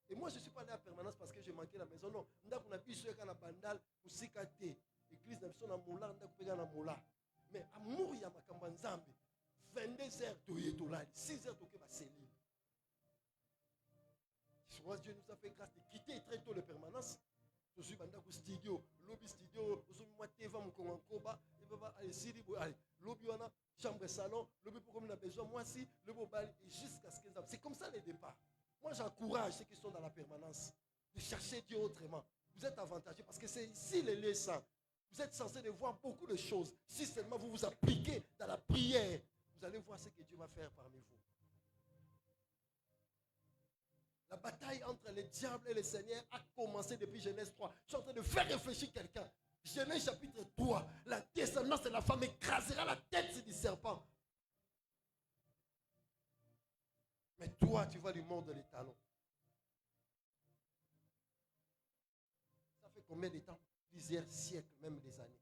Et moi, je ne suis pas allé à permanence parce que j'ai manqué la maison. Non. On a pu se faire la bandale pour s'écarter. L'église n'a pas de moula, on a pu moula. Mais amour, il y a ma cambanzambe. 22 heures, 6 heures, tu es cellule. Je crois que Dieu nous a fait grâce de quitter très tôt les permanences. Je suis dans le studio, lobby studio, je suis moi TV mon Kongoba, et papa allez Siri, allez lobby on a chambre salon, lobby pour comme on a besoin moi si le mobile et jusqu'à ce que c'est comme ça les départs. Moi j'encourage ceux qui sont dans la permanence de chercher Dieu autrement. Vous êtes avantagés parce que c'est ici les laissants. Vous êtes censés de voir beaucoup de choses. Si seulement vous vous appliquez dans la prière, vous allez voir ce que Dieu va faire parmi vous. La bataille entre les diables et le Seigneur a commencé depuis Genèse 3. Je suis en train de faire réfléchir quelqu'un. Genèse chapitre 3. La descendance de la femme écrasera la tête du serpent. Mais toi, tu vas lui mordre les talons. Ça fait combien de temps? Plusieurs siècles, même des années.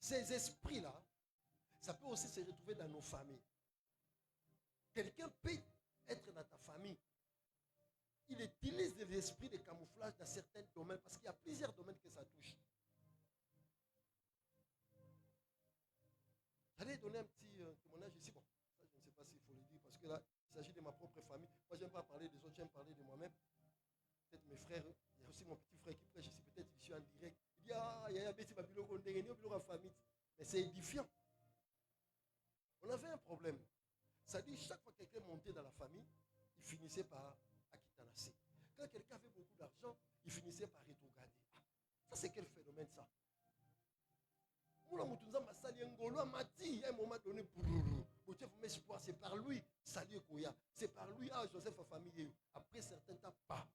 Ces esprits-là, ça peut aussi se retrouver dans nos familles. Quelqu'un peut être dans ta famille. Il utilise des esprits de camouflage dans certains domaines parce qu'il y a plusieurs domaines que ça touche. J'allais donner un petit témoignage ici. Bon, ça, je ne sais pas s'il faut le dire parce que là, il s'agit de ma propre famille. Moi, je n'aime pas parler des autres, j'aime parler de moi-même. Peut-être mes frères, il y a aussi mon petit frère qui prêche ici, peut-être je suis en direct. Il dit, ah, il y a un petit babylone qu'on a famille. Mais c'est édifiant. On avait un problème. Ça dit, chaque fois que quelqu'un montait dans la famille, il finissait par Akitanasé. Quand quelqu'un avait beaucoup d'argent, il finissait par rétrograder. Ah, ça, c'est quel phénomène, ça? Moula Moutounza m'a sali Ngolo m'a dit, à un moment donné, c'est par lui, Sali Koya. C'est par lui, ah, Joseph a famille. Après certains temps, pas.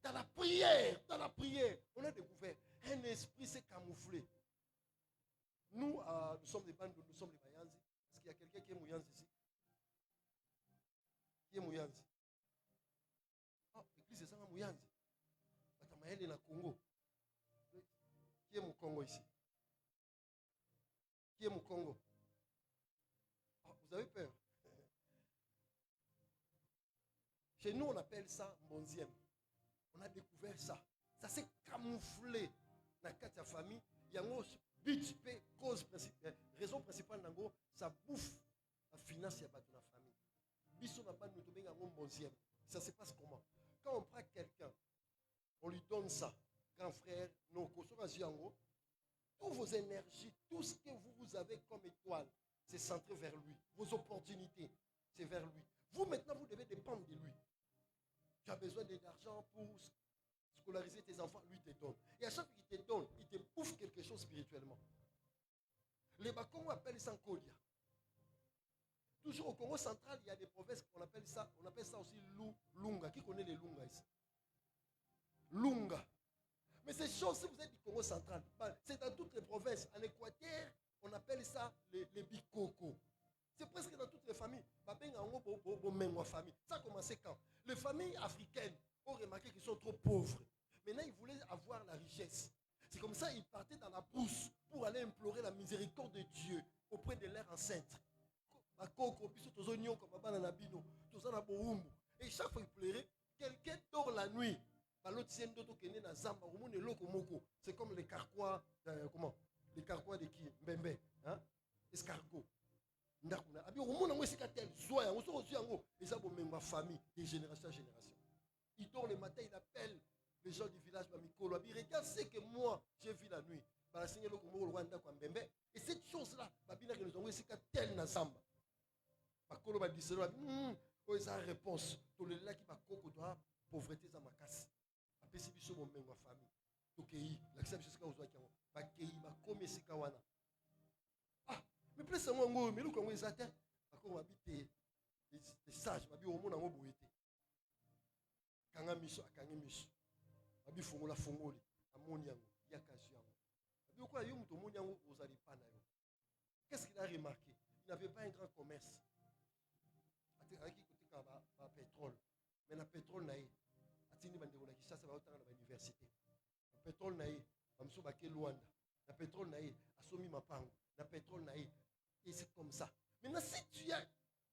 Dans la prière, on a découvert un esprit s'est camouflé. Nous, nous sommes des bandes, nous sommes les Mayanzi. Est-ce qu'il y a quelqu'un qui est Mouyanzi ici? Qui est Mouyanzi? Ah, l'église est ça, Mouyanzi. Batamaël est dans le Congo. Qui est mon Congo ici? Qui est mon Congo? Ah, vous avez peur? Chez nous, on appelle ça Mbonzième. On a découvert ça. Ça s'est camouflé dans la famille. Il y a un but, cause principale, raison principale, ça bouffe la finance de la famille. Ça se passe comment? Quand on prend quelqu'un, on lui donne ça, grand frère, toutes vos énergies, tout ce que vous avez comme étoile, c'est centré vers lui. Vos opportunités, c'est vers lui. Vous, maintenant, vous devez dépendre de lui. Tu as besoin d'argent pour scolariser tes enfants, lui te donne. Et à chaque fois qu'il te donne, il te bouffe quelque chose spirituellement. Les Bakongo appellent ça Kodia. Toujours au Congo central, il y a des provinces qu'on appelle ça, on appelle ça aussi Lunga. Qui connaît les Lunga ici? Lunga. Mais ces choses, si vous êtes du Congo central, c'est dans toutes les provinces. En Équateur, on appelle ça les Bikoko. C'est presque dans toutes les familles. Ça a commencé quand? Les familles africaines ont remarqué qu'ils sont trop pauvres. Maintenant, ils voulaient avoir la richesse. C'est comme ça qu'ils partaient dans la brousse pour aller implorer la miséricorde de Dieu auprès de leurs ancêtres. Et chaque fois qu'ils pleuraient, quelqu'un dort la nuit. C'est comme les carquois, comment? Les carquois de qui? Mbembe, hein? Escargot. Famille de génération en génération. Il dort le matin, il appelle les gens du village. Il regarde ce que moi j'ai vu la nuit. Et cette chose-là, c'est une réponse. Pauvreté, ah, mais plus c'est moi, mais nous, comme ils attendent, on habite les sages, on a un boété. Quand on a mis, on a fongola fongoli, à Moniango, Yakajiango. Qu'est-ce qu'il a remarqué? Il n'avait pas un grand commerce. Avec pétrole. Mais le pétrole, il y a l'université. Le pétrole, il y a Luanda. Le pétrole, il y a Somi Mapango. Le pétrole, et c'est comme ça. Maintenant, si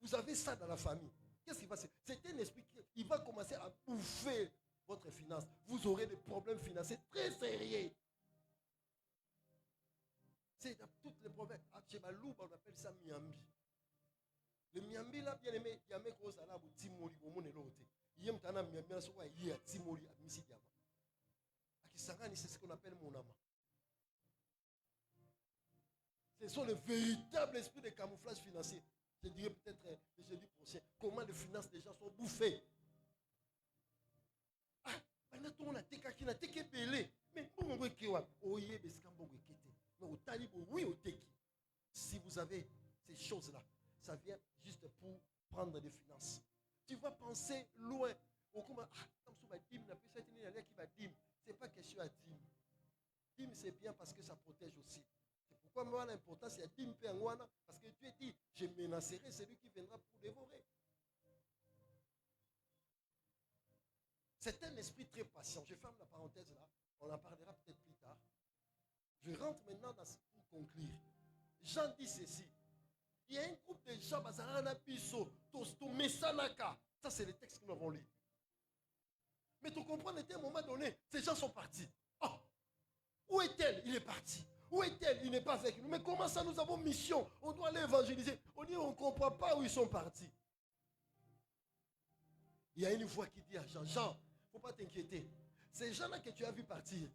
vous avez ça dans la famille, qu'est-ce qui va se passer? C'est un esprit qui va commencer à bouffer votre finance. Vous aurez des problèmes financiers très sérieux. C'est dans toutes les provinces. À Tchebalouba, on appelle ça Miambi. Le miambi là, bien aimé, il y a mes causes à la boutique Timori, au monde et l'autre. Il y a un temps, miambi là, soit il y a Timori, à Missi Diama. Akisangani, c'est ce qu'on appelle mon âme. Ce sont les véritables esprits de camouflage financier. Je dirais peut-être le jeudi prochain. Comment les finances des gens sont bouffées. Ah, maintenant on a des cas qui n'ont été belé. Mais pour moi, si vous avez ces choses-là, ça vient juste pour prendre des finances. Tu vas penser loin. C'est pas question à dîme. Dîme, c'est bien parce que ça protège aussi. C'est pourquoi moi, l'important, c'est à dîme parce que Dieu dit, je menacerai celui qui viendra pour dévorer. C'est un esprit très patient. Je ferme la parenthèse là. On en parlera peut-être plus tard. Je rentre maintenant dans ce pour conclure. Jean dit ceci. Il y a un groupe de gens, ça c'est le texte que nous avons lu. Mais tu comprends, à un moment donné, ces gens sont partis. Oh, où est-elle? Il est parti. Où est-elle? Il n'est pas avec nous. Mais comment ça, nous avons mission? On doit aller évangéliser. On dit, on ne comprend pas où ils sont partis. Il y a une voix qui dit à Jean, Jean, il ne faut pas t'inquiéter. Ces gens-là que tu as vus partir,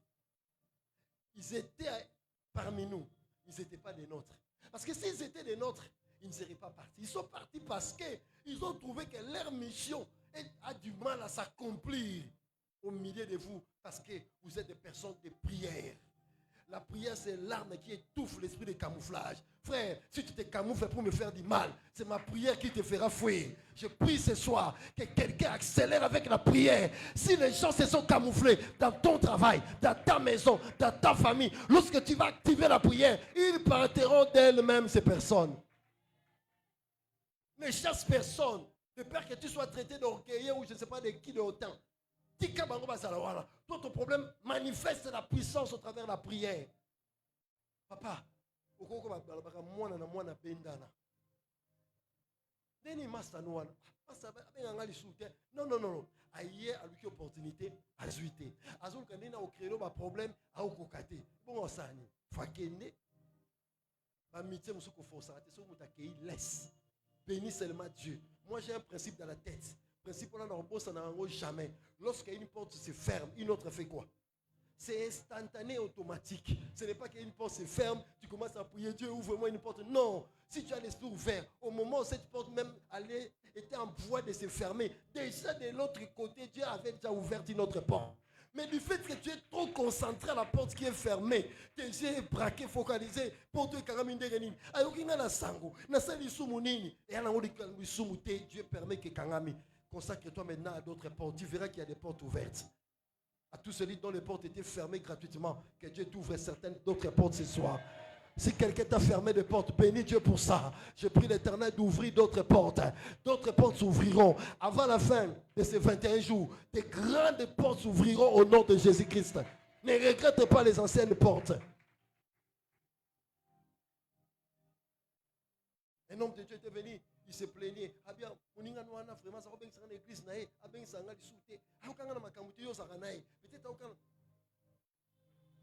ils étaient parmi nous. Ils n'étaient pas des nôtres. Parce que s'ils étaient des nôtres, ils ne seraient pas partis. Ils sont partis parce qu'ils ont trouvé que leur mission a du mal à s'accomplir au milieu de vous. Parce que vous êtes des personnes de prière. La prière, c'est l'arme qui étouffe l'esprit de camouflage. Frère, si tu te camoufles pour me faire du mal, c'est ma prière qui te fera fuir. Je prie ce soir que quelqu'un accélère avec la prière. Si les gens se sont camouflés dans ton travail, dans ta maison, dans ta famille, lorsque tu vas activer la prière, ils partiront d'elles-mêmes, ces personnes. Ne chasse personne. De peur que tu sois traité d'orgueilleux ou je ne sais pas de qui de autant. Toi, ton problème manifeste la puissance au travers de la prière. Papa, non, non, non. Aïe, à lui opportunité, à zuiter. À zone quand on a créé un problème, à au cocaté. Bon, ça n'y. Fakende. Ba mitié musu ko força, te so mutakei laisse. Bénis seulement Dieu. Moi, j'ai un principe dans la tête. Principe on a dans le ça n'a jamais. Lorsqu'une porte se ferme, une autre fait quoi? C'est instantané, automatique. Ce n'est pas qu'une porte se ferme, tu commences à prier, Dieu ouvre-moi une porte. Non, si tu as l'esprit ouvert, au moment où cette porte même était en voie de se fermer, déjà de l'autre côté, Dieu avait déjà ouvert une autre porte. Mais du fait que tu es trop concentré à la porte qui est fermée, tes yeux braqués, focalisés, pour te caramine de renine. Ayokina na sango, na sali sumunini, et à Dieu permet que Kangami. Consacre-toi maintenant à d'autres portes. Tu verras qu'il y a des portes ouvertes. À tous ceux dont les portes étaient fermées gratuitement, que Dieu t'ouvre certaines d'autres portes ce soir. Si quelqu'un t'a fermé des portes, bénis Dieu pour ça. Je prie l'Éternel d'ouvrir d'autres portes. D'autres portes s'ouvriront. Avant la fin de ces 21 jours, des grandes portes s'ouvriront au nom de Jésus-Christ. Ne regrette pas les anciennes portes. Un homme de Dieu était venu, il se plaignait. Ah bien, on y a vraiment ça va bien dans l'église naïe, ah bien ça ngali souté. Ah quand on a makamuti yo ça naïe. Peut-être aucun.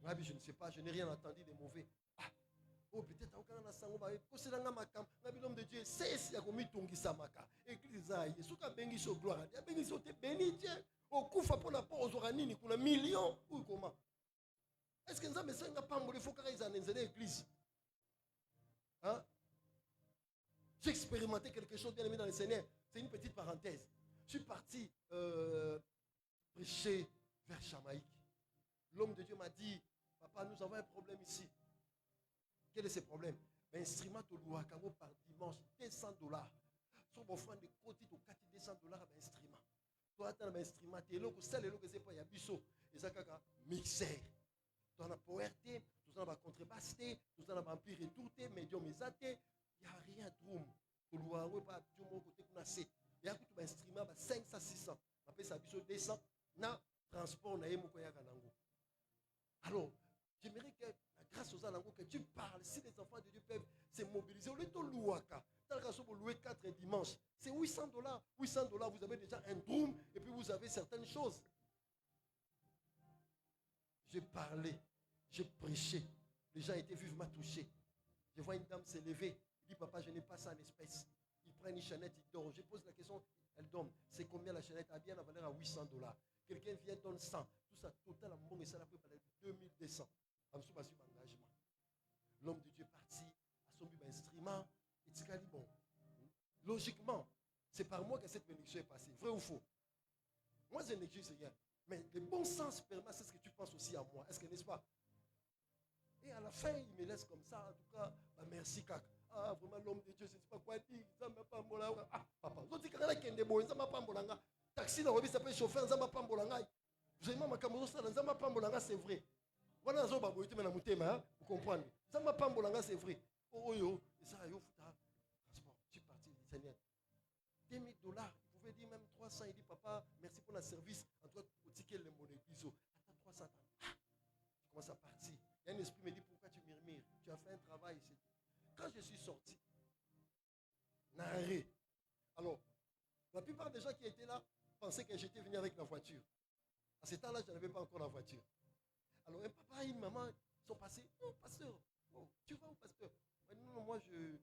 Ah bien je ne sais pas, je n'ai rien entendu de mauvais. Ah. Oh peut-être aucun na sango ba ko c'est dans makam. Nabi l'homme de Dieu, c'est si a commis tongi samaka. Église naïe, souka bengi so gloire. Ya bengi so te béni Dieu. Au kufa pour la pause oranini kuna millions ou comment? Est-ce que nous avons besoin de pambole faut qu'ils en aient l'église? Hein? J'ai expérimenté quelque chose bien aimé dans le Seigneur. C'est une petite parenthèse. Je suis parti prêcher vers Jamaïque. L'homme de Dieu m'a dit, papa, nous avons un problème ici. Quel est ce problème? L'instrument de l'Ouakamo par dimanche, $200. Sur mon frère de côté, tu as $200 à l'instrument. Toi, tu as un instrument, tu as un pas, il y a biseau. Et ça, c'est un mixeur. Tu as un powerté, tu as un contrebasse, tu as un ampli retourté, médium exaté. Il n'y a rien de room. Il y a un instrument 500 600. Après ça, 200. Na transport na yemo koya kanango. Alors, j'aimerais que grâce aux alango que tu parles, si les enfants de Dieu peuvent se mobiliser, au lieu de louaka, vous louer 4 dimanches, c'est $800. $800, vous avez déjà un drum et puis vous avez certaines choses. J'ai parlé, j'ai prêché. Les gens étaient vivement touchés. Je vois une dame se lever. Il dit, papa, je n'ai pas ça en espèces. Il prend une chaînette, il dort. Je pose la question, elle dort. C'est combien la chaînette? A bien la valeur à $800. Quelqu'un vient, donne 100. Tout ça, total, à mon et ça, la peut parler de 2200. En dessous, sur engagement. L'homme de Dieu est parti, a son instrument, et tu dit, bon, logiquement, c'est par moi que cette bénédiction est passée. Vrai ou faux? Moi, je n'exige rien. Mais le bon sens permet, c'est ce que tu penses aussi à moi. Est-ce que n'est-ce pas? Et à la fin, il me laisse comme ça. En tout cas, bah merci, Kak. Ah, vraiment, l'homme de Dieu, je ne sais pas quoi dire. Ça m'a pas mbolanga. Ah, papa. Vous dites que ça m'a pas mbolanga. Taxi, dans le ça peut chauffer, ça m'a pas mbolanga. Vraiment, ma caméra, ça m'a pas mbolanga, c'est vrai. Voilà, ça m'a pas mbolanga, vous comprenez? Ça m'a pas mbolanga, c'est vrai. Oh, yo, ça, yo, transport. Je suis parti, Seigneur. $2000. Il pouvait dire même 300. Il dit, papa, merci pour le service. En tout cas, au ticket, le monnaie. Attends, 300. Ah, je commence à partir. Il y a un esprit qui me dit, pourquoi tu murmures? Tu as fait un travail. Quand je suis sorti, narré. Alors, la plupart des gens qui étaient là pensaient que j'étais venu avec la voiture. À ce temps-là, je n'avais pas encore la voiture. Alors, un papa et une maman sont passés. Oh, pasteur, oh, tu vas où, pasteur? Non, moi, je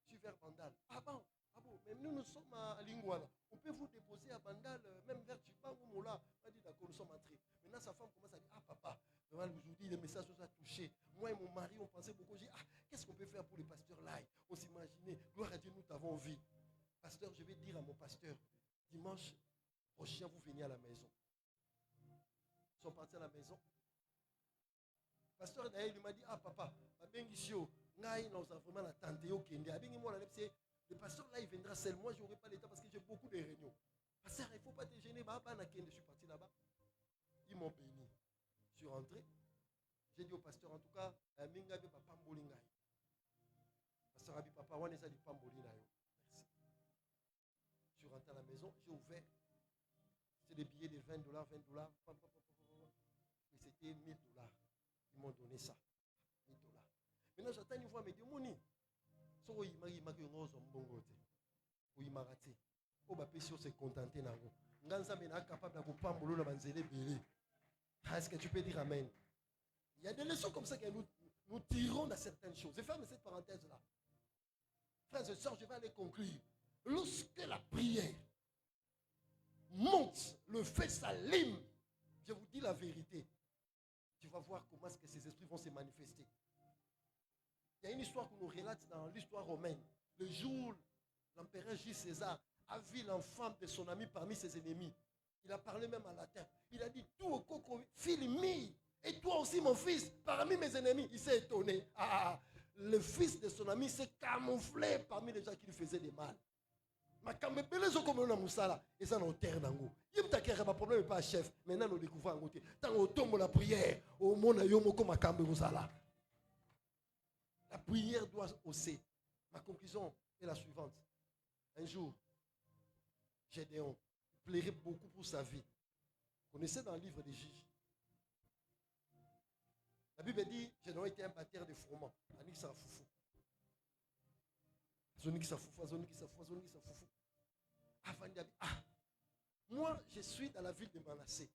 suis vers Bandal. Ah bon? Ah bon, mais nous sommes à Lingouala. On peut vous déposer à Bandal, même vers Chipan ou Mola. On a dit d'accord, nous sommes entrés. Maintenant, sa femme commence à dire, ah papa, aujourd'hui, les messages nous ont touchés. Moi et mon mari, on pensait beaucoup. J'ai dit, ah, qu'est-ce qu'on peut faire pour le pasteur là? On s'imaginait, gloire à Dieu, nous t'avons vu. Pasteur, je vais dire à mon pasteur, dimanche prochain, vous venez à la maison. Ils sont partis à la maison. Pasteur, d'ailleurs, il m'a dit, ah papa, nous avons vraiment la tante. Le pasteur là, il viendra seul. Moi, je n'aurai pas l'état parce que j'ai beaucoup de réunions. Pasteur, il ne faut pas te gêner. Je suis parti là-bas. Ils m'ont béni. Je suis rentré. J'ai dit au pasteur, en tout cas, pasteur a dit, papa, on est à Pamboli. Merci. Je suis rentré à la maison. J'ai ouvert. C'est des billets de $20, $20. Et c'était $1000. Ils m'ont donné ça. $1000. Maintenant, j'attends une fois, mais dis Moni. So, il m'a dit, il m'a raté. Oh, bah, Pessio s'est contenté. Nganza n'est capable de couper un boulot dans Banzele Bélé. Est-ce que tu peux dire Amen? Il y a des leçons comme ça que nous tirons dans certaines choses. Je ferme cette parenthèse-là. Frères et sœurs, je vais aller conclure. Lorsque la prière monte, le feu s'allume, je vous dis la vérité. Tu vas voir comment est-ce que ces esprits vont se manifester. Il y a une histoire qu'on nous relate dans l'histoire romaine. Le jour où l'empereur Jules César a vu l'enfant de son ami parmi ses ennemis. Il a parlé même en latin. Il a dit, tout au coco, Philimi, et toi aussi mon fils, parmi mes ennemis. Il s'est étonné. Ah, le fils de son ami s'est camouflé parmi les gens qui lui faisaient des mal. Ma camébélé, je comme un moussala, et ça n'a terre d'ango. Il me taquer, ma problème n'est pas chef. Maintenant, nous découvrons en côté. Tant qu'on tombe la prière, au monde, yomo comme ma camé moussala. La prière doit hausser. Ma conclusion est la suivante. Un jour, Gédéon plairait beaucoup pour sa vie. Vous connaissez dans le livre des Juges. La Bible dit Gédéon était un batteur de froment. Anik sa foufou. Zonik sa foufou, zonik sa foufou, zonik sa foufou. Avant de dire, ah, moi je suis dans la ville de Manassé.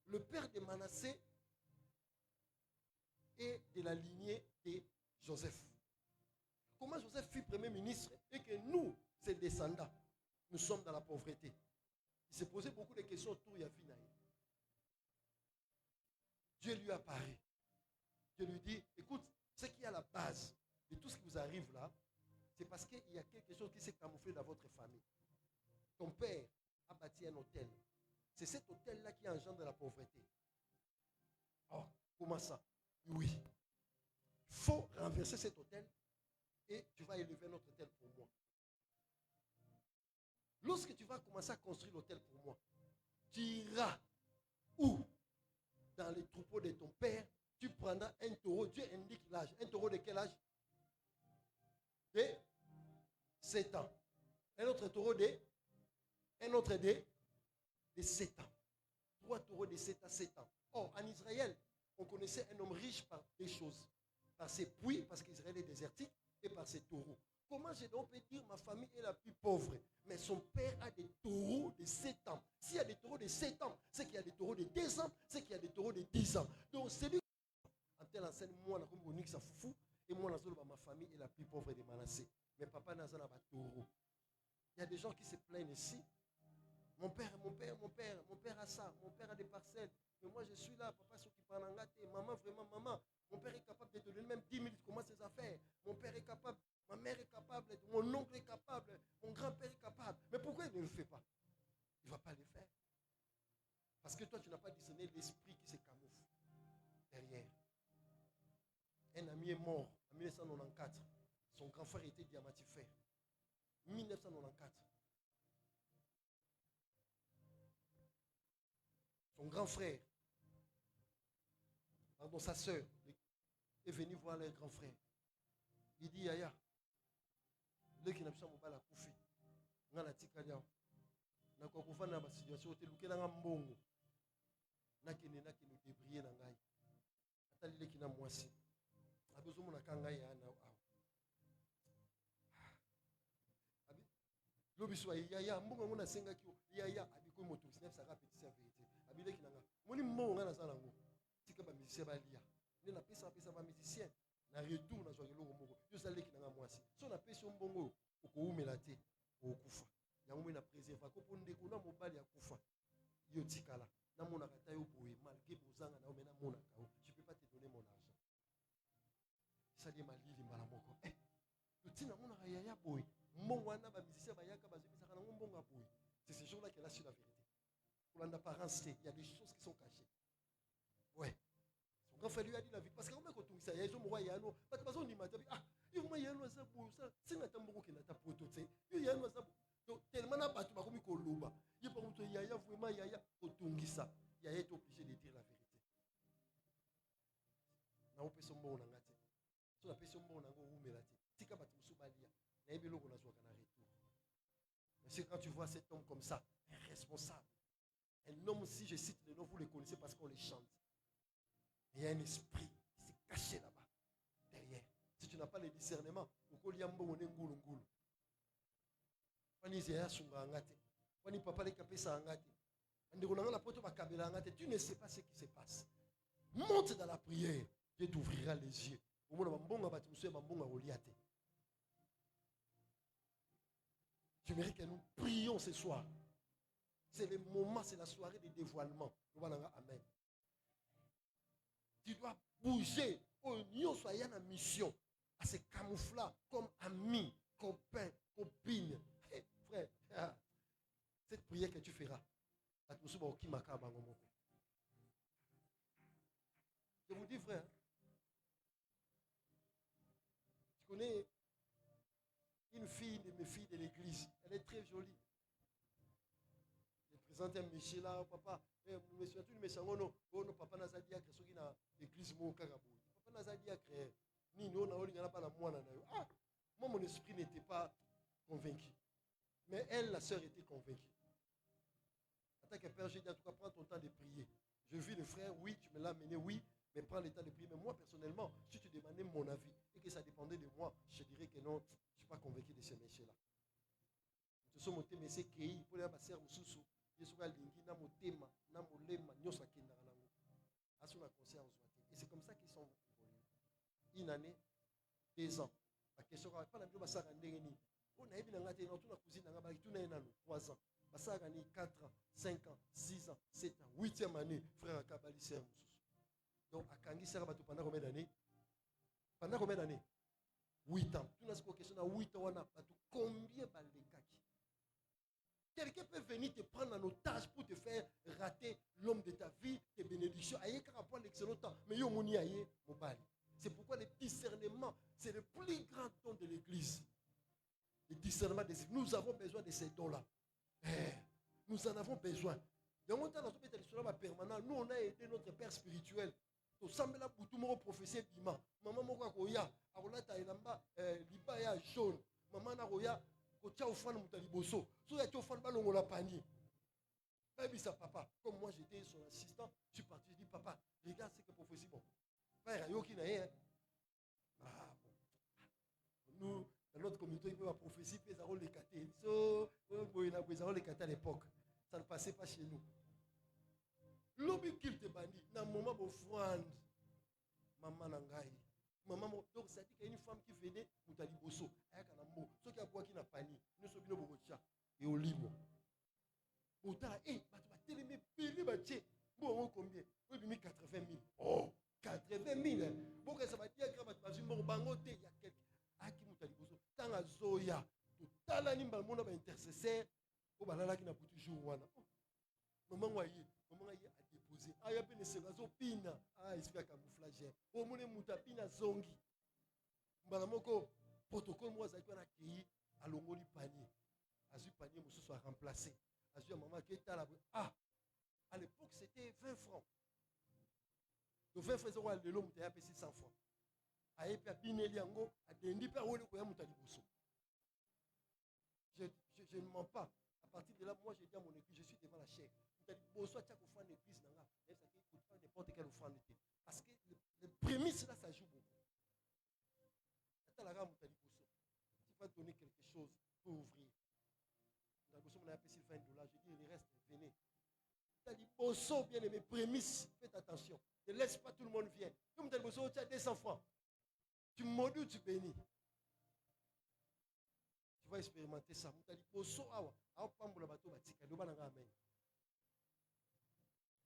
Le père de Manassé est de la lignée de Joseph. Comment Joseph fut premier ministre et que nous, ses descendants, nous sommes dans la pauvreté. Il s'est posé beaucoup de questions autour de Yavinaï. Dieu lui apparaît. Dieu lui dit, écoute, ce qui est à la base de tout ce qui vous arrive là, c'est parce qu'il y a quelque chose qui s'est camouflé dans votre famille. Ton père a bâti un hôtel. C'est cet hôtel-là qui engendre la pauvreté. Oh, comment ça? Oui. Il faut renverser cet hôtel et tu vas élever notre hôtel pour moi. Lorsque tu vas commencer à construire l'hôtel pour moi, tu iras où? Dans les troupeaux de ton père, tu prendras un taureau. Dieu indique l'âge. Un taureau de quel âge? De 7 ans. Un autre taureau de 7 ans. 3 taureaux de 7 à 7 ans. Or, en Israël, on connaissait un homme riche par des choses. Par ses puits, parce qu'Israël est désertique, et par ses taureaux. Comment Gédéon peut dire ma famille est la plus pauvre? Mais son père a des taureaux de 7 ans. S'il y a des taureaux de 7 ans, c'est qu'il y a des taureaux de 10 ans, c'est qu'il y a des taureaux de 10 ans. Donc, celui en tel enseigne, moi, comme on ça foufou, Et moi, ma famille est la plus pauvre de Manassé. Mais papa n'a pas taureau. Il y a des gens qui se plaignent ici. Mon père a ça. Mon père a des parcelles. Mais moi, je suis là. Papa s'occupe en gâté. Maman, vraiment, maman. Mon père est capable de donner même 10 minutes comment ses affaires. Mon père est capable. Ma mère est capable. Mon oncle est capable. Mon grand-père est capable. Mais pourquoi il ne le fait pas? Il ne va pas le faire. Parce que toi, tu n'as pas discerné l'esprit qui se camoufle derrière. Un ami est mort en 1994. Son grand frère était diamantifère. 1994. Son grand frère, pardon, sa soeur, est venue voir leur grand frère. Il dit, Yaya, le qui n'a pas de la koufi, n'a pas de la na kwa kufana ba situation te lukela nga mbongo nakene débrouiller na ngai atali le kina mwasi abezo mona kanga ya na abi lobi so ya mbongo ngona senga ki ya abiko moto sinef saka petit sa vérité abi le kina nga moni mbongo nga na sala ngo tika ba musicien ba lia ne na pesa ba musicien na retour na zo keloko moko yo sala le kina nga mwasi so na pesa mbongo okoumela te okufa yango na préserver ko pour ndeko na mobali ya kufa yo tikala na mona kata yo boye malgré bozanga na omena mona kao je peux pas te donner mon argent ça dit malili mbala moko to tina mona ya boye mbongo wana ba musicien ba yaka bazobisa kana mbongo boye c'est ce jour-là qu'elle a su la vérité pour l'apparence il y a des choses qui sont cachées ouais son grand frère lui a dit la vie parce que comment ko tungisa ya zo mo ya no ba bazo ni mata yo mo ya no za boye ça singa tamboko ke na ta poto tse yo ya no za donc tellement na batu bakomi koloba ye pa muto yaya vraiment yaya otungisa yaya est obligé de dire la vérité na opesa mbongo na ngati so na pesa mbongo na ngo umela te tika batu musubalia na yebi loko na zwaka na retour mais c'est quand tu vois cet homme comme ça irresponsable un homme, si je cite les noms vous les connaissez parce qu'on les chante, il y a un esprit qui s'est caché là-bas derrière. Si tu n'as pas le discernement tu ne sais pas ce qui se passe. Monte dans la prière, Dieu t'ouvrira les yeux. Je mérite que nous prions ce soir. C'est le moment, c'est la soirée de dévoilement. Amen. Tu dois bouger. Nous soyons en mission. À se camoufler comme amis, copains, copines. Hey, frère, cette prière que tu feras. Je vous dis, frère, tu connais une fille de mes filles de l'église. Elle est très jolie. Je présente un monsieur là, papa. Monsieur, tu me sens non, papa n'a pas dit que ce qui est l'église Mokarabou. Papa n'a pas dit que ni nous n'a pas la moine. Ah, moi mon esprit n'était pas convaincu. Mais elle, la sœur, était convaincue. En tant que père, j'ai dit en tout cas, prends ton temps de prier. Je vis le frère, oui, tu me l'as amené, oui, mais prends le temps de prier. Mais moi, personnellement, si tu demandais mon avis et que ça dépendait de moi, je dirais que non, je ne suis pas convaincu de ce monsieur-là. Ce sont mon thème, c'est qu'il faut aller à ma sœur Moussoussou. Et c'est comme ça qu'ils sont évolués. Une année, 2 ans. La question n'est pas la même chose. On a eu une cousine, 3 ans. 4 ans, 5 ans, 6 ans, 7 ans, 8e année, frère Akabali Sœur Moussoussou. Donc, à Kangi Sœur pendant combien d'années? Pendant combien d'années? 8 ans. Tu n'as pas question à 8 ans, combien de kaki? Quelqu'un peut venir te prendre en otage pour te faire rater l'homme de ta vie, tes bénédictions. Aïe, car après l'excellent temps. Mais yo moni aïe, mobali. C'est pourquoi le discernement, c'est le plus grand don de l'église. Le discernement des églises. Nous avons besoin de ces dons-là. Nous en avons besoin. Dans mon temps, permanent, nous on a aidé notre père spirituel. Tout semble là pour tout le monde prophétie bima. Maman moko koya, akola ta elamba liba ya jaune. Maman na koya kocha ofana mutaliboso. So ya ofana balongo la panier. Baby sa papa, comme moi j'étais son assistant, je suis parti, je dis papa, regarde ce que prophétie bon. Père yoki na yé. Ah bon. Nous dans notre communauté, il peut avoir prophétie, puis ça les cater. So, les cater à l'époque. Ça ne passait pas chez nous. L'objet qu'il te bandit, dans un moment où offrande, maman nangai. Maman, Donc, ça dit qu'il y a une femme qui venait, Moutali Bosso, avec un amour. Ceux qui a boit qui n'a pas ni, nous sommes bien au chat et au limo. Autant, tu vas télémer, payer, bon, combien? Oui, 80 000. Oh, 80 000. Bon, ça va dire que tu vas dire, il y a quelqu'un. Ah, qui Moutali Bosso, tant à Zoya, tout à l'heure, il y a un intercesseur, au balala qui n'a pas toujours. Maman a déposé. Ah, il y a une séquence pina. Ah, il se fait camouflage. Au moins, il pina zongi. Mbalamoko, protocole, moi, ça a été à l'ongoli panier. Azu panier, monsieur soit remplacé. Azu maman qui est à la. Ah, à l'époque, c'était 20 francs. Le 20 francs, c'est l'homme qui a payé 100 francs. A été à Pineliango, à Dendi, à Wole, à Moutaliboso. Je ne mens pas. À partir de là, moi, j'ai dit à mon église, je suis devant la chair. Bonsoir, tu as qu'au fond d'église, même ça qu'il faut faire n'importe quelle offrande. Parce que les prémices là, ça joue beaucoup. Tu vas donner quelque chose pour ouvrir. Dans le on a appelé $20. Je dis, il reste, venez. Tu as dit, bonsoir, bien aimé, prémices, faites attention. Ne laisse pas tout le monde venir. Comme tu as dit, tu as 200 francs. Tu maudis ou tu bénis. Tu vas expérimenter ça. Tu as dit, bonsoir, amen.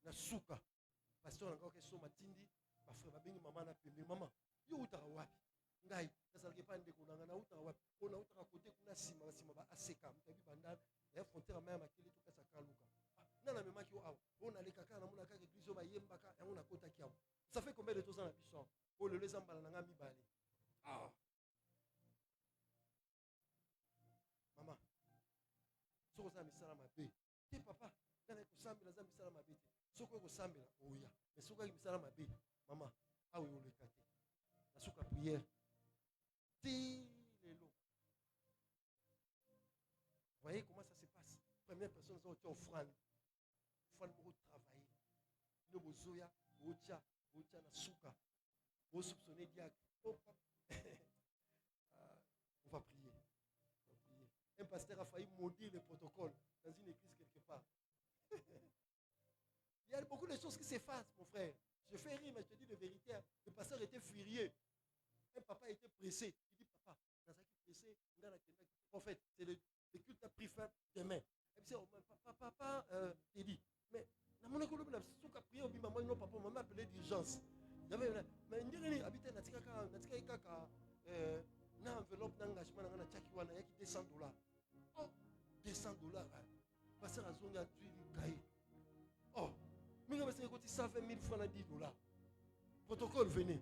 Na suka pasteur encore que so matindi ba frère ba bengi maman na pembe maman yo utaka wapi ngai nasalaki pa ndeko nanga na utaka wapi ona utaka côté kuna sima ba aseka mtabi bandana ya frontière même makili to kasa kaluka nana memaki o awa ona leka kana mona ka église ba yembaka yango na kota kiawo ça fait combien de temps na biso o le lezambala nanga mibale ah maman soko za misala mabe te papa kana kusambila za misala mabe te soko ko sambela oya mais soko ki misala mabe maman awe o le kate na suka prière ti lelo voyez comment ça se passe première personne ça tu offrande pour travailler no bozoya ocha na suka o soupçonner diacre on va prier. Un pasteur a failli maudire le protocole dans une église quelque part. Il y a beaucoup de choses qui s'effacent, mon frère. Je fais rire, mais je te dis de vérité. Le pasteur était furieux. Un papa était pressé. Il dit, papa, dans sa qui pressé, en fait, c'est le culte a pris fin demain. Et puis, papa, il dit, mais, dans mon école, si tu as prié, maman, non, papa, maman appelé d'urgence. Il y avait, mais il dit, habiter dans na enveloppe d'engagement dans la tchakiwana, il y a $200. Oh, $200. Pasteur Azonga a tué le cahier. Oh, mais il y a 120 000 francs à $10. Protocole, venez.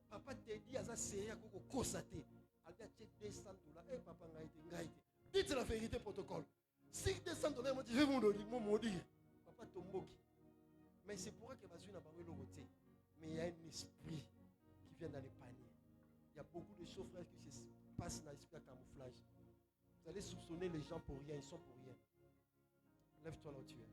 Papa te dit à ça, c'est à quoi constater. Il a acheté $200. Eh, papa, dites la vérité, protocole. Si $200, je vais vous maudire. Papa tomboki. Mais c'est pour ça que Bazou n'a pas eu le côté. Mais il y a un esprit qui vient dans les paniers. Il y a beaucoup de choses, frères, qui se passent dans l'esprit à camouflage. Vous allez soupçonner les gens pour rien, ils sont pour rien. Lève-toi là où tu es.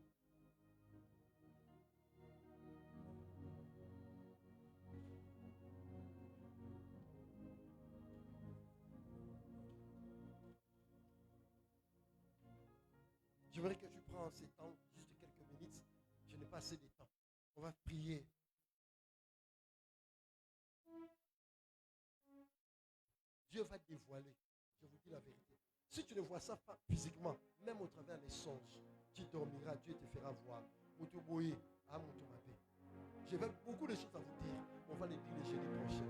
Je voudrais que tu prends ces temps, juste quelques minutes. Je n'ai pas assez de temps. On va prier. Dieu va dévoiler. Je vous dis la vérité. Si tu ne vois ça pas physiquement, même au travers des songes, tu dormiras, Dieu te fera voir. Je vais beaucoup de choses à vous dire. On va les dire les jeudis prochains.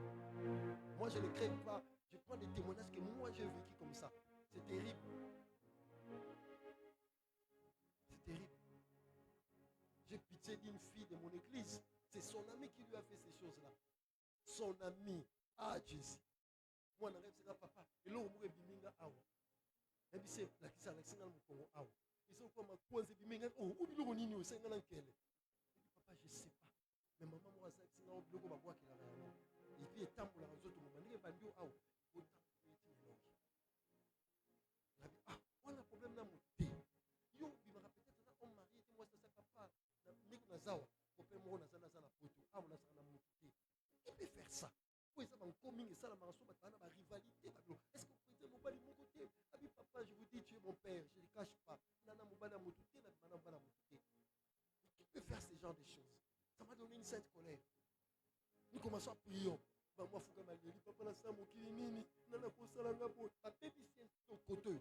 Moi, je ne crée pas. Je prends des témoignages que moi, j'ai vécu comme ça. C'est terrible. C'est terrible. J'ai pitié d'une fille de mon église. C'est son ami qui lui a fait ces choses-là. Son ami. Ah, Jésus. Moi, je suis papa. Et là, je suis biminga awa. Et puis, c'est la qui s'est alexandre au Congo awa. Ils sont comme un point de biminga. Oh, où est-ce que vous êtes? Je dis, papa, je ne sais pas. Mais maman, moi, c'est un peu de bois qui l'a. Et puis, il est temps pour la réseau de mon mari. Il est bandio awa. Ah, on a un problème dans mon thé. Yo, il m'a peut-être on mari était moi, c'est ça, papa. Nico Nazawa. Mon père, moi, on a ça dans la photo. Ah, on a ça dans mon thé. Il peut faire ça. Oui, ça va en coming et ça, la marche, on a rivalité. Est-ce que vous pouvez dire, mon père, de mon côté? Ah oui, papa, je vous dis, tu es mon père, je ne le cache pas. Nana, mon père, mon touté, nana, mon père, mon touté. Qui peut faire ce genre de choses? Ça m'a donné une sainte colère. Nous commençons à prier. Maman faut que je papa la salle mokili nini nana kosala ngabo baby c'est ton côté.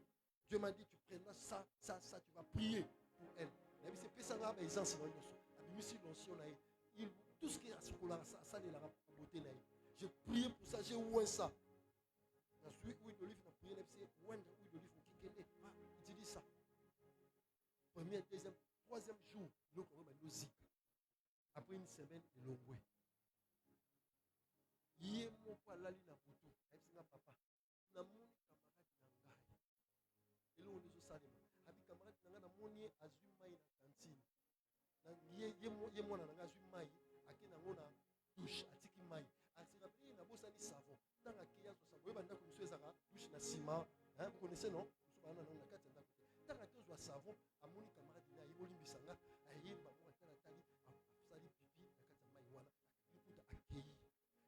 Dieu m'a dit tu prendras ça, tu vas prier pour elle. La vie c'est pas ça là ils enseignent tout ce qui est à ce là ça les la beauté là. J'ai prié pour ça, j'ai oué ça. La suite où d'olive n'a prié c'est oué d'olive qui kende pas utilise ça. Premier, deuxième, troisième jour, nous avons une musique. Après une semaine, de l'ongoué. Yé mon pas là na photo. Avec papa. Na mon camarade nangai. Et là on est au salé. Avec camarade nangai na moni azui mai na cantine. Na yé mon na azui mai. Ake na ngona douche atiki mai. Atira pri na bosa ni savon. Dans la kia so savon. Banda ko monsieur ezaka douche na ciment. Hein, vous connaissez non? Vous savez na kati na dans la case de savon, à mon camarade, il y a eu Limbisanga, à y a Tali, à Sali Pipi, à Katamaïwana, il peut accueillir.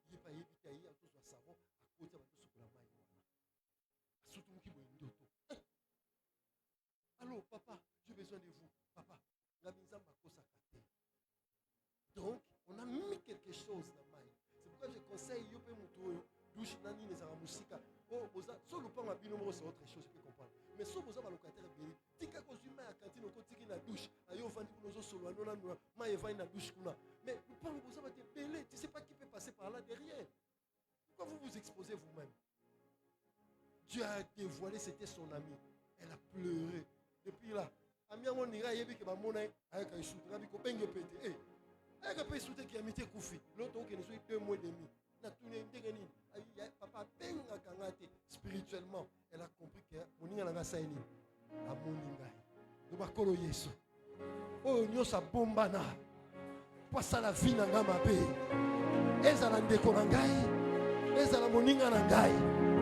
Il n'y a pas évité à y avoir de savon, à côté de ce que la Maïwana. Surtout qui m'a dit allô, papa, j'ai besoin de vous. Papa, la mise à ma cause à côté. Donc, on a mis quelque chose dans la main. C'est pourquoi je conseille, il y a un peu douche, nani, les aramusika. Oh, sur le plan, c'est autre chose, je peux comprendre. Mais si vous avez un locataire, si vous avez un cantine, vous avez une douche, vous avez une douche. Mais le plan, vous avez été belé. Tu ne sais pas qui peut passer par là derrière. Pourquoi vous vous exposez vous-même? Dieu a dévoilé, c'était son ami. Elle a pleuré. Depuis là, ami on ira yebi ke ba mona avec un soutien avec ko benge pété. Avec un peu soutien qui a mis koufi. L'autre qui nous 2 mois et demi. Na tourné ndengeni. Papa benga kangate spirituellement. Elle a compris que moninga na saini. A moninga. Do bakolo Yesu. Oh nyosa bombana. Pasa la vie na ngama be. Ezala ndeko na ngai. Ezala moninga na ngai.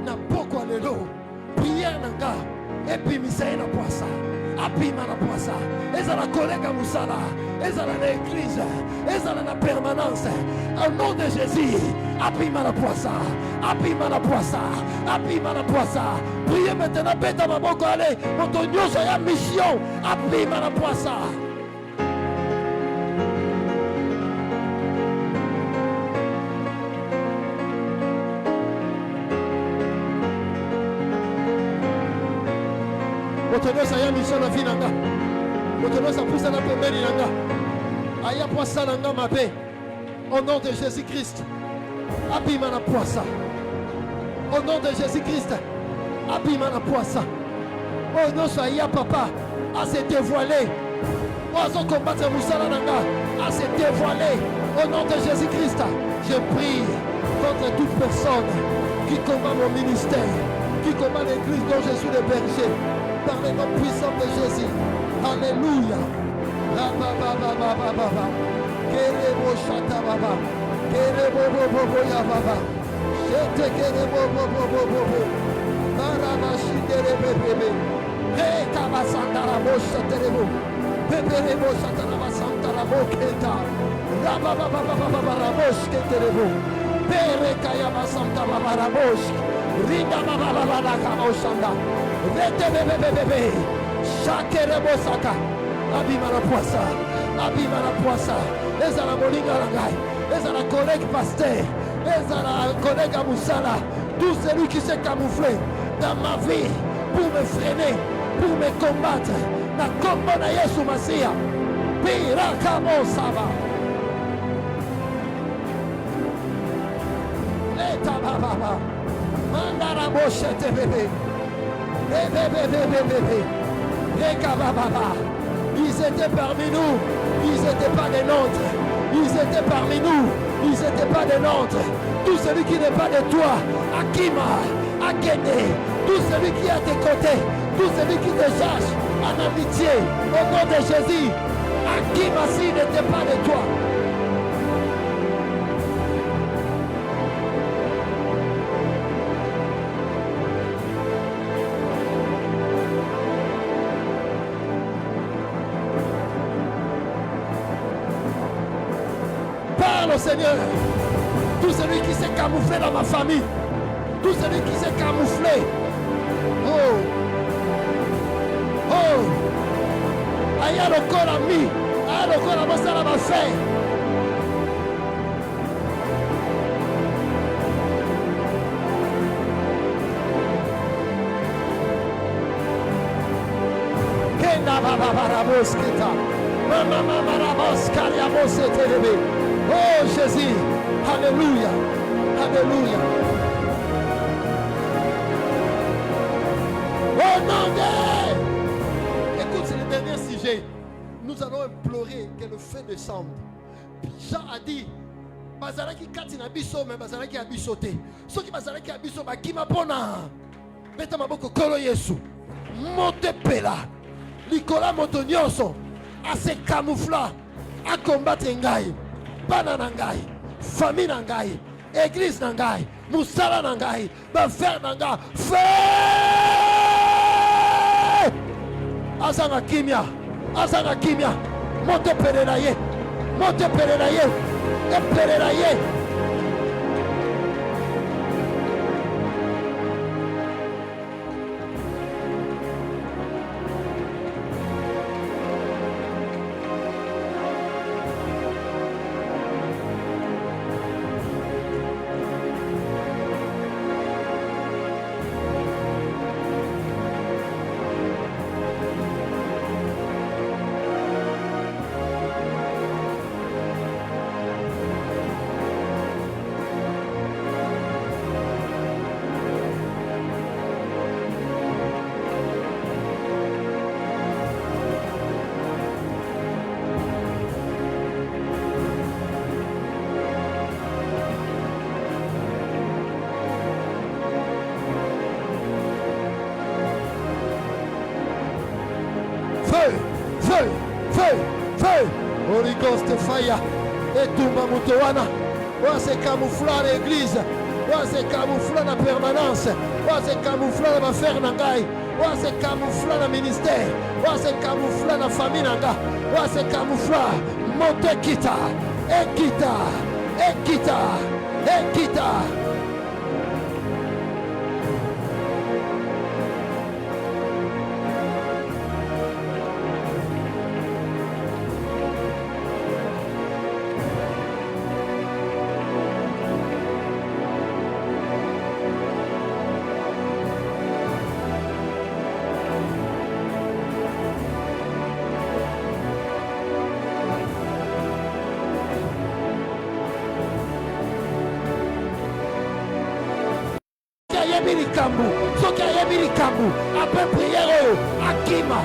Na poko lelo. Prière na ngai. Et puis misai na poisa. Apima na poisa. Ezala collègue musala. Ezala na église. Ezala na permanence. Au nom de Jésus. Apima na poisa. Apima na poisa. Apima na poisa. Priez maintenant. Beta maboko allez. Montonyo ya mission. Apima na poisa. Motonosa ya mission na vinanga. Motonosa poussa na pembeni nanga. Aya poisa nanga mabe. Au nom de Jésus-Christ. Abima na poisa. Au nom de Jésus-Christ. Abima na poisa. Oh non, ya papa a se dévoilé. Oiseau combattre Moussala nanga a se dévoilé. Au nom de Jésus-Christ. Je prie contre toute personne qui combat mon ministère, qui combat l'église dont je suis le berger. Par le nom puissant de Jésus. Alléluia. Kerebo shata baba. Kerebo bobo ya baba. Shete kerebo bobo. Marama shidere bebe. Hey kabasanda la bosha terebo. Bebe bo shata la basanta la boketa. Raba baba rabosh keterebo. Pere kaya basanta baba rabosh. Rinda baba la kamoshanda. Rete bebe. Shakere bosaka. Abima la poissa. Abima la poissa. Les à la molinga langai. Les à la collègue pasteur. Les à la collègue à Moussala. Tout celui qui s'est camouflé dans ma vie pour me freiner, pour me combattre. Na combo na Yesu Masia. Piraka Mosaba. Leta baba. Mandara boshete bebe. Bébé. Ils étaient parmi nous, ils n'étaient pas des nôtres. Ils étaient parmi nous, ils n'étaient pas des nôtres. Tout celui qui n'est pas de toi, Akima, Akene, tout celui qui est à tes côtés, tout celui qui te cherche en amitié, au nom de Jésus, Akima s'il n'était pas de toi. Seigneur, tout celui qui s'est camouflé dans ma famille, tout celui qui s'est camouflé, aya le corps ami, aya le corps à ma fait. Marabosketa. Mama Maraboskaria Mosetelebe. Oh Jésus. Alléluia. Alléluia. Oh non, écoute, c'est le dernier sujet. Nous allons implorer que le feu descende. Jean a dit, bazalaki kati na biso mais bazalaki abisote. Soki bazalaki abiso bakima pona. Beta maboko kolo Yesu. Monte pela. Likola moto nyonso. A se camoufla. A combattre ngai. Bana na ngai. Famille na ngai. Église na ngai. Musala na ngai. Ba faire na ngai. Feu! Azanga kimia. Azanga kimia. Monte pela ye. Monte pela ye. E pela ye. Holy Ghost fire. Et tout Moutowana. On se camoufler l'église. On se camoufler la permanence. On se camoufler la faire nangai. On se camoufler le ministère. On se camoufler la famille nanga. On se camoufler. Monte kita. Ekita. Ekita. Ekita. Soki ayebi likambo après prière oyo akima.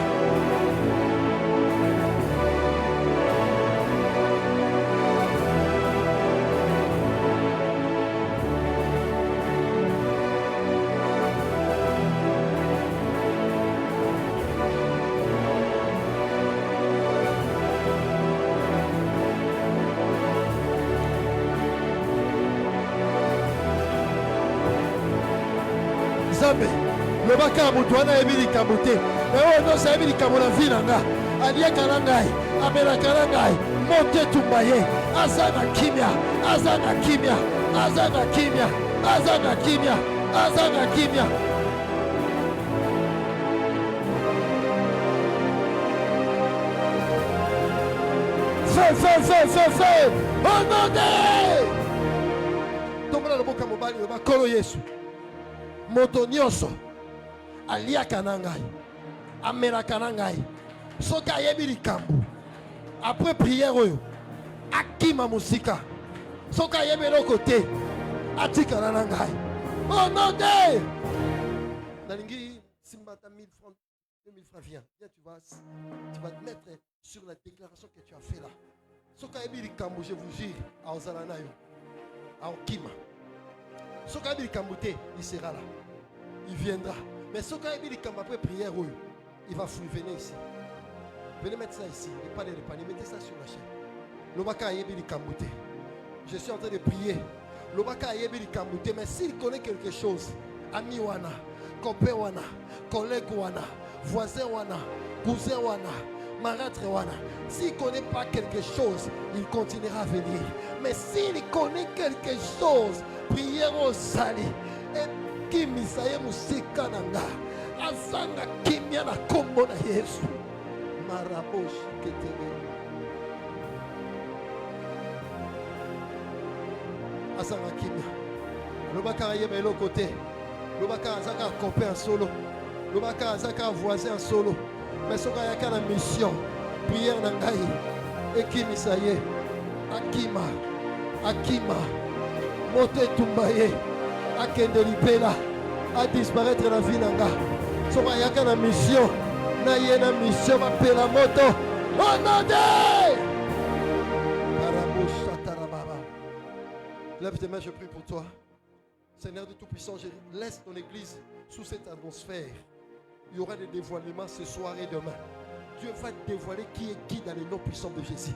Le baka mutwana ebili kabote. Mais non ça ebili kabona vinanga. Aliya kanangai, amela kanangai. Monte tumbaye. Azana kimia, azana kimia, azana kimia, azana kimia, azana kimia. Fais. Oh non de. Tomba le boka mobali le bakolo Yesu. Moto nyonso alia kanangai amela kanangai soka yebi likambo après prière oyo akima musika soka yebi lokote atika nangai. Oh non de nalingi simbata 1000 francs 2000 francs viens tu vas te mettre sur la déclaration que tu as fait là. Soka yebi likambo je vous jure à ozalana yo à okima soka yebi likambo te il sera là. Il viendra. Mais ce quand il dit après prière, il va venir ici. Venez mettre ça ici. Et pas de panier. Mettez ça sur la chaîne. L'obaka yebili kamboute. Je suis en train de prier. L'obaka yebili kamboute. Mais s'il connaît quelque chose, ami wana, copain wana, collègue wana, voisin wana, cousin wana, marâtre wana, s'il ne connaît pas quelque chose, il continuera à venir. Mais s'il connaît quelque chose, prière au sali. Kimisaye musika nanga azanga kimia na kombo na Yesu maraboshi ketebe azanga kimia lobaka yeme lo côté lobaka azanga copain solo lobaka azanga voisin solo Mais ce qu'il y a une mission, prière nangai, ekimisa ye, akima, mote tumbaye, akende lipela, a disparaître la vie nanga. Ce qu'il y a une mission, na ye na mission, m'appelle moto, onade. Lève tes mains, je prie pour toi. Seigneur de Tout-Puissant, je laisse ton église sous cette atmosphère. Il y aura des dévoilements ce soir et demain. Dieu va dévoiler qui est qui dans les noms puissants de Jésus.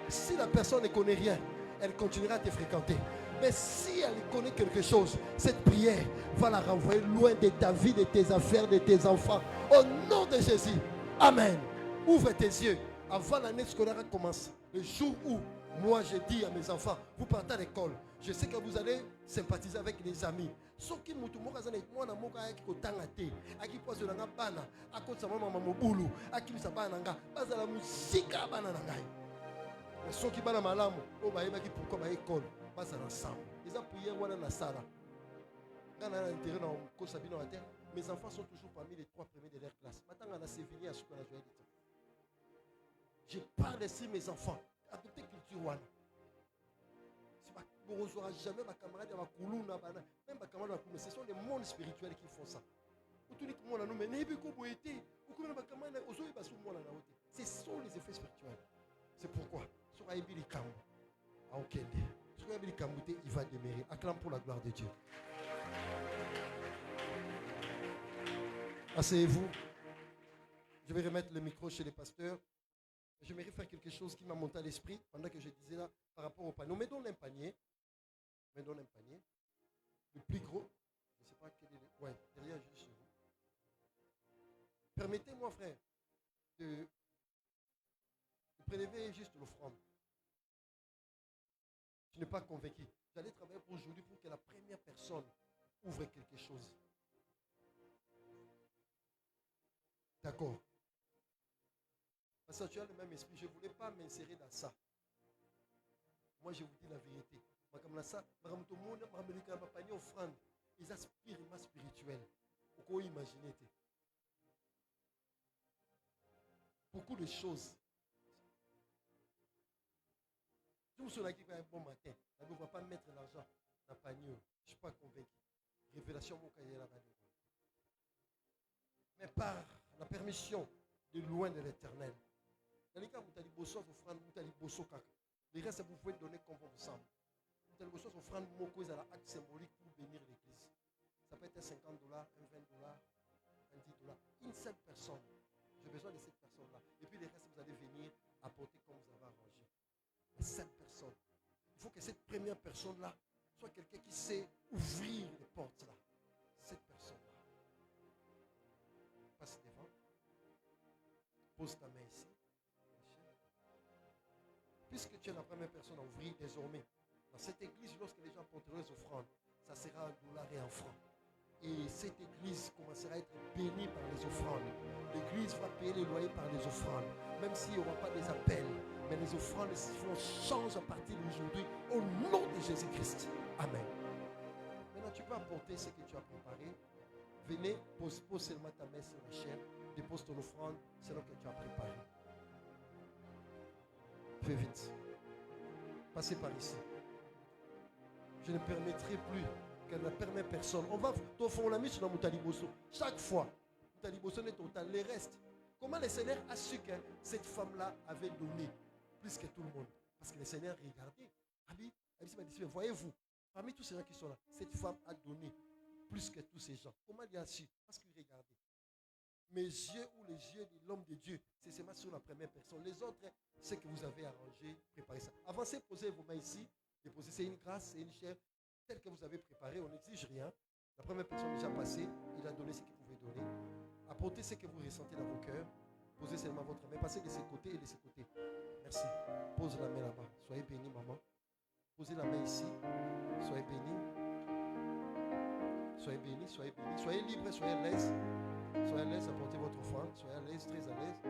Si la personne ne connaît rien, elle continuera à te fréquenter. Mais si elle connaît quelque chose, cette prière va la renvoyer loin de ta vie, de tes affaires, de tes enfants. Au nom de Jésus. Amen. Ouvre tes yeux avant l'année scolaire commence. Le jour où moi je dis à mes enfants, vous partez à l'école. Je sais que vous allez sympathiser avec les amis. Sauf que moi na mokaaki kotanga te, aki pozo nanga bana, akotsa mama mobulu, aki misaba nanga, bazala musika bana nanga. Mais ceux qui bana malamu, o ba yeba ki pourquoi ba école, bazala ensemble. Les prières wana na sala. Ngana na intérêt na ko sabino na terre, mes enfants sont toujours parmi les 3 premiers de leur classe. Matanga na Sévigné à ce qu'on a joué. Je parle ici mes enfants, à toute culture wana. Vous n'aurez jamais ma camarade à ma coulouna, même ma camarade à ma ce sont les mondes spirituels qui font ça. Ce sont les effets spirituels. C'est pourquoi, sur Aïbi Likambo, à Okende, sur Aïbi Likambo, il va demeurer. Acclame pour la gloire de Dieu. Asseyez-vous. Je vais remettre le micro chez les pasteurs. J'aimerais faire quelque chose qui m'a monté à l'esprit pendant que je disais là par rapport au panier. On met dans un panier. Mais donne un panier. Le plus gros, je ne sais pas quel est. Ouais, derrière, juste chez vous. Permettez-moi, frère, de prélever juste l'offrande. Je n'ai pas convaincu. Vous allez travailler pour aujourd'hui pour que la première personne ouvre quelque chose. D'accord. Parce que tu as le même esprit. Je ne voulais pas m'insérer dans ça. Moi, je vous dis la vérité. Comme ça, tout le monde a offrande. Ils aspirent à spirituel. Vous pouvez imaginer. Beaucoup de choses. Je me souviens qu'il y a un bon matin. On ne va pas mettre l'argent dans le panier. Je ne suis pas convaincu. Révélation, mais par la permission de loin de l'éternel. Dans les cas où vous avez besoin d'offrande, vous avez besoin de le reste, vous pouvez donner comme vous semble. Vous avez besoin d'offrande, vous avez un acte symbolique pour bénir l'église. Ça peut être $50, $20, $10. Une seule personne. J'ai besoin de cette personne-là. Et puis le reste, vous allez venir apporter comme vous avez arrangé. Une seule personne. Il faut que cette première personne-là soit quelqu'un qui sait ouvrir les portes là. Cette personne-là. Passe devant. Pose ta main ici. Puisque tu es la première personne à ouvrir désormais, dans cette église, lorsque les gens apporteront les offrandes, ça sera en dollars et en francs. Et cette église commencera à être bénie par les offrandes. L'église va payer les loyers par les offrandes. Même s'il n'y aura pas des appels, mais les offrandes changent à partir d'aujourd'hui au nom de Jésus-Christ. Amen. Maintenant, tu peux apporter ce que tu as préparé. Venez, pose seulement ta main sur la chaîne, dépose ton offrande selon que tu as préparé. Fais vite. Passez par ici. Je ne permettrai plus que la première personne. On va on l'a mis sur Moutaliboso. Chaque fois, Moutaliboso n'est total. Les restes. Comment le Seigneur a su que cette femme-là avait donné plus que tout le monde? Parce que le Seigneur regardait. Abi m'a dit, voyez-vous, parmi tous ces gens qui sont là, cette femme a donné plus que tous ces gens. Comment il a su? Parce qu'il regardait. Mes yeux ou les yeux de l'homme de Dieu, c'est seulement sur la première personne. Les autres, c'est que vous avez arrangé, préparé ça. Avancez, posez vos mains ici. Déposez, c'est une grâce, c'est une chair telle que vous avez préparée. On n'exige rien. La première personne est déjà passée. Il a donné ce qu'il pouvait donner. Apportez ce que vous ressentez dans vos cœurs. Posez seulement votre main. Passez de ce côté et de ce côté. Merci. Pose la main là-bas. Soyez bénis, maman. Posez la main ici. Soyez bénis. Soyez bénis, soyez bénis. Soyez libres, soyez à l'aise. Soyez à l'aise, apportez votre offrande. Soyez à l'aise, très à l'aise.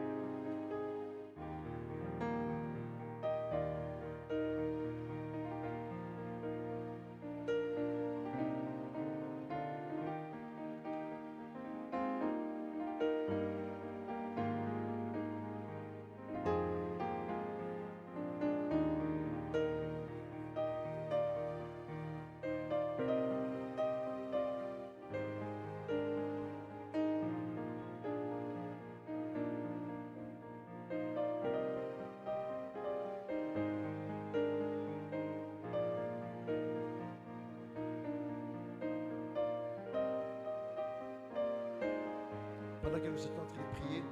pendant que vous êtes en train de prier,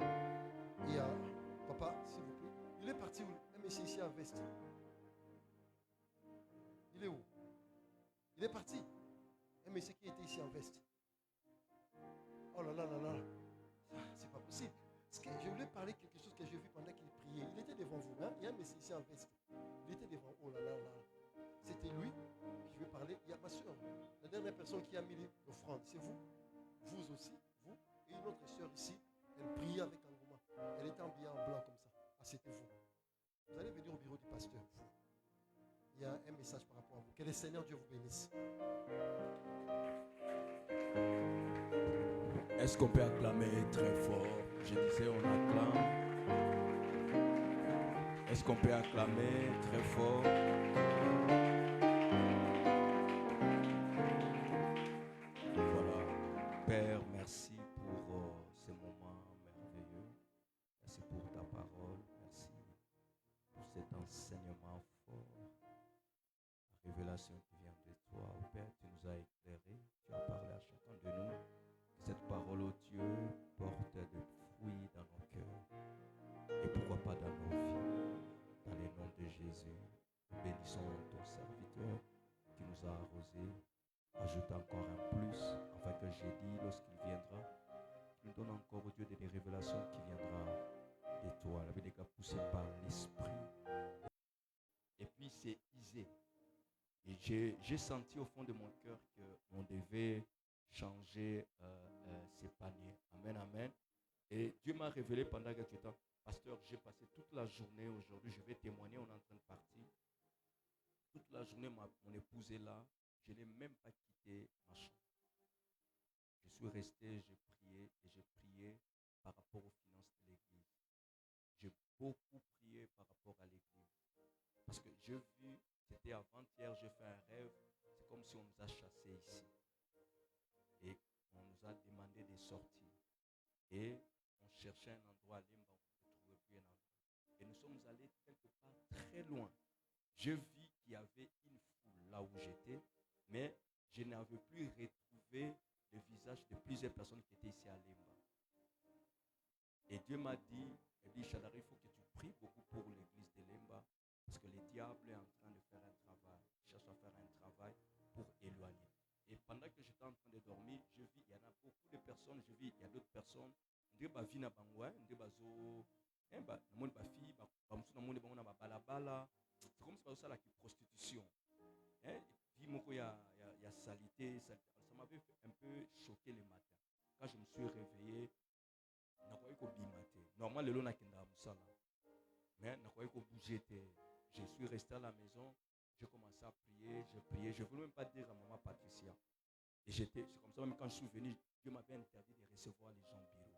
il y a papa, s'il vous plaît. Il est parti où? Mais c'est ici à Veste. Il est où? Il est parti. Mais c'est qui était ici en Veste? Oh là là là là. C'est pas possible. Je voulais parler quelque chose que j'ai vu pendant qu'il priait. Il était devant vous. Hein? Il y a un Messie ici en Veste. Il était devant. Oh là là là. C'était lui que je vais parler. Il y a ma soeur. La dernière personne qui a mis l'offrande, c'est vous. Vous aussi. Vous. Et une autre soeur ici. Elle priait avec engouement. Elle était habillée en blanc comme ça. Ah, c'était vous. Vous allez venir au bureau du pasteur. Vous. Il y a un message par rapport à vous. Que le Seigneur Dieu vous bénisse. Est-ce qu'on peut acclamer très fort? Je disais on acclame. Est-ce qu'on peut acclamer très fort? Voilà. Père, merci pour ce moment merveilleux. Merci pour ta parole. Merci pour cet enseignement fort. La révélation qui vient de toi. Oh Père, tu nous as éclairés. Tu as parlé à chacun de nous. Que cette parole, oh Dieu, porte des fruits dans nos cœurs. Et pourquoi pas dans nos vies. Dans le nom de Jésus, nous bénissons ton serviteur qui nous a arrosés. Ajoute encore un plus, afin que jeudi, lorsqu'il viendra, il nous donne encore, au Dieu, des révélations qui viendra de toi. La vie des gars poussés par l'esprit. Et puis c'est Isée. Et j'ai senti au fond de mon cœur qu'on devait changer ces paniers. Amen, amen. Et Dieu m'a révélé pendant quelques temps, pasteur, j'ai passé toute la journée aujourd'hui, je vais témoigner, on est en train de partir. Toute la journée, mon épouse est là. Je n'ai même pas quitté ma chambre. Je suis resté, j'ai prié et j'ai prié par rapport aux finances de l'église. J'ai beaucoup prié par rapport à l'église. Parce que j'ai vu, c'était avant-hier, j'ai fait un rêve. C'est comme si on nous a chassés ici. Et on nous a demandé de sortir. Et on cherchait un endroit à Limba, on ne trouvait plus un endroit. Et nous sommes allés quelque part très loin. Je vis qu'il y avait une foule là où j'étais, mais je n'avais plus retrouvé le visage de plusieurs personnes qui étaient ici à Limba. Et Dieu m'a dit, Shadari, il faut que tu pries beaucoup pour l'église de Limba, parce que le diable est en train de faire un travail, il cherche à faire un travail pour éloigner. Et pendant que j'étais en train de dormir, je vis, il y en a beaucoup de personnes, je vis, il y a d'autres personnes, c'est comme si ça la prostitution. Et puis il y a saleté, ça m'avait un peu choqué le matin. Quand je me suis réveillé, normalement le long mais je suis resté à la maison, j'ai commencé à prier, j'ai prié, je ne voulais même pas dire à maman Patricia. Et c'est comme ça, même quand je suis venu, Dieu m'avait interdit de recevoir les gens au bureau.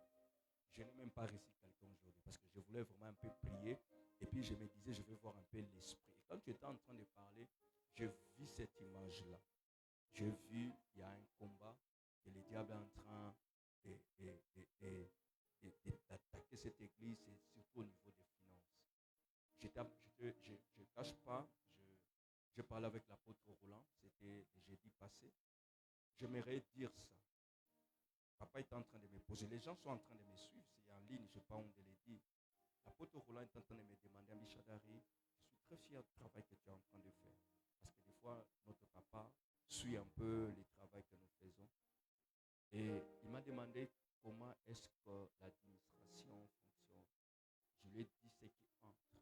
Je n'ai même pas reçu quelqu'un aujourd'hui parce que je voulais vraiment un peu prier. Et puis je me disais, je vais voir un peu l'esprit. Et quand tu étais en train de parler, je vis cette image-là. J'ai vu, il y a un combat et le diable est en train d'attaquer cette église, et surtout au niveau des finances. Je ne cache pas, je parlais avec l'apôtre Roland, c'était le jeudi passé. J'aimerais dire ça. Papa est en train de me poser. Les gens sont en train de me suivre. C'est en ligne, je ne sais pas où de le dire. L'apôtre Roland est en train de me demander, Ami Shadari, je suis très fier du travail que tu es en train de faire. Parce que des fois, notre papa suit un peu le travail que nous faisons. Et il m'a demandé comment est-ce que l'administration fonctionne. Je lui ai dit ce qui entre.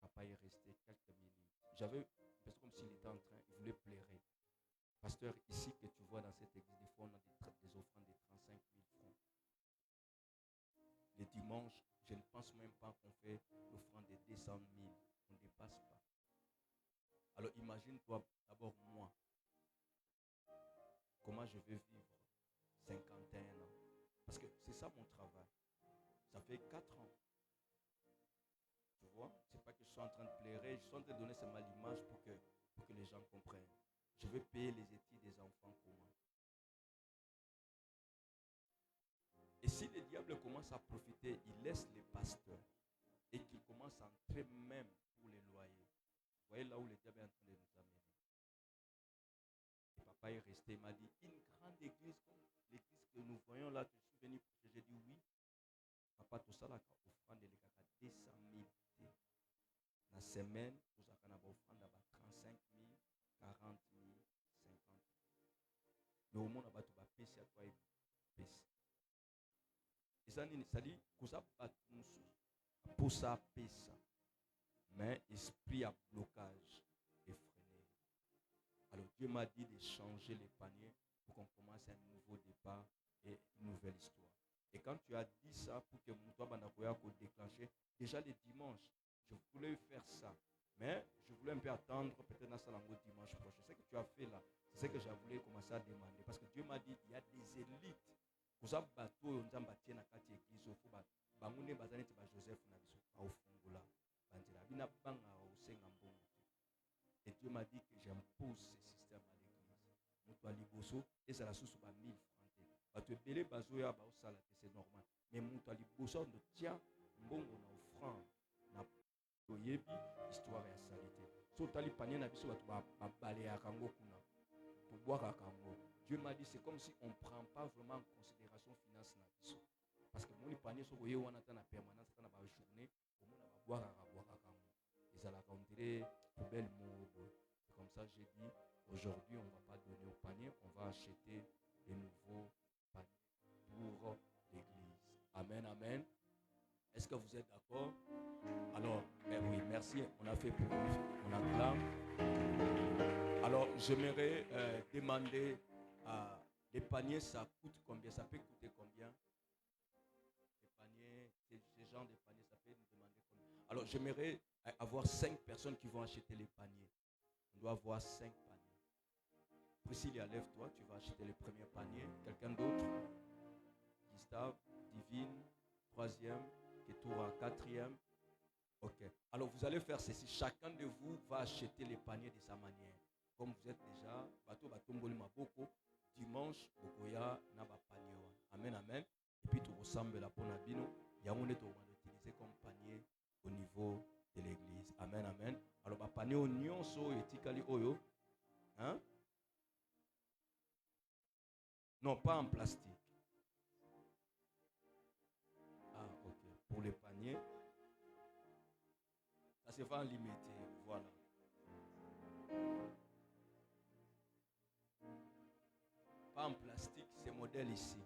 Papa est resté quelques minutes. J'avais, parce que comme s'il était en train, il voulait pleurer. Pasteur, ici que tu vois dans cette église, des fois on a des offrandes de 35 000 francs. Les dimanches, je ne pense même pas qu'on fait l'offrande de 200 000. On ne dépasse pas. Alors imagine-toi d'abord moi. Comment je vais vivre 51 ans. Parce que c'est ça mon travail. Ça fait 4 ans. Tu vois, c'est pas que je suis en train de pleurer, je suis en train de donner seulement l'image pour que les gens comprennent. Je vais payer les études des enfants comment? Et si le diable commence à profiter, il laisse les pasteurs et qu'il commence à entrer même pour les loyers. Vous voyez là où le diable est en train de nous amener. Et papa est resté, il m'a dit, une grande église comme l'église que nous voyons là, que je suis venu semaine, vous avez une offrande à 35 000, 40 000, 50 000. Mais au monde, tu vas payer à toi et payer. Et ça dit que ça va pour ça payer ça. Mais l'esprit à blocage est freiné. Alors Dieu m'a dit de changer les paniers pour qu'on commence un nouveau départ et une nouvelle histoire. Et quand tu as dit ça pour que Moutoua Bandakoya soit déclenché, déjà le dimanche, je voulais faire ça. Mais je voulais un peu attendre peut-être dans Salango dimanche prochain. C'est ce que tu as fait là. C'est ce que je voulais commencer à demander. Parce que Dieu m'a dit il y a des élites. Vous avez bateau, on a bâti dans la église. Il faut bangoune bazane tiba Joseph na biso au fungula. Bandira bina banga au senga mbongo. Et Dieu m'a dit que j'impose ce système à l'église. Moutoua liboso et ça la sous 1000 francs. Bato belé bazoya ba osala c'est normal. Mais Moutoua liboso de tient mbongo na offrande na toyebi histoire ya salité. So tali panier na biso bato ba balé kango kuna. Pour boire kango. Dieu m'a dit c'est comme si on ne prend pas vraiment en considération finance na biso. Parce que mon panier so boye wana ta na permanence ta na ba journée, au monde va boire kango. Et ça la rentrée poubelle mo. Comme ça j'ai dit aujourd'hui on va pas donner au panier, on va acheter des nouveaux paniers pour l'église. Amen, amen. Est-ce que vous êtes d'accord? Alors, oui, merci. On a fait pour vous. On acclame. Alors, j'aimerais demander les paniers, ça coûte combien? Ça peut coûter combien? Les paniers, ces genres de paniers, ça peut nous demander combien? Alors, j'aimerais avoir 5 personnes qui vont acheter les paniers. On doit avoir 5 paniers. Priscilla, lève-toi, tu vas acheter le premier panier. Quelqu'un d'autre? Gustave, Divine, 3e, Ketoura, 4e. Ok. Alors vous allez faire ceci. Chacun de vous va acheter les paniers de sa manière. Comme vous êtes déjà, bateau batomboli maboko, dimanche, bokoya na ba panier. Amen, amen. Et puis tu ressembles la ponabino. Il y a un autre on va l'utiliser comme panier au niveau de l'église. Amen, amen. Alors ba panier au nyonso etikali oyo. Hein? Non, pas en plastique. Ah, ok. Pour les paniers, ça se fait en limité. Voilà. Pas en plastique, c'est modèle ici.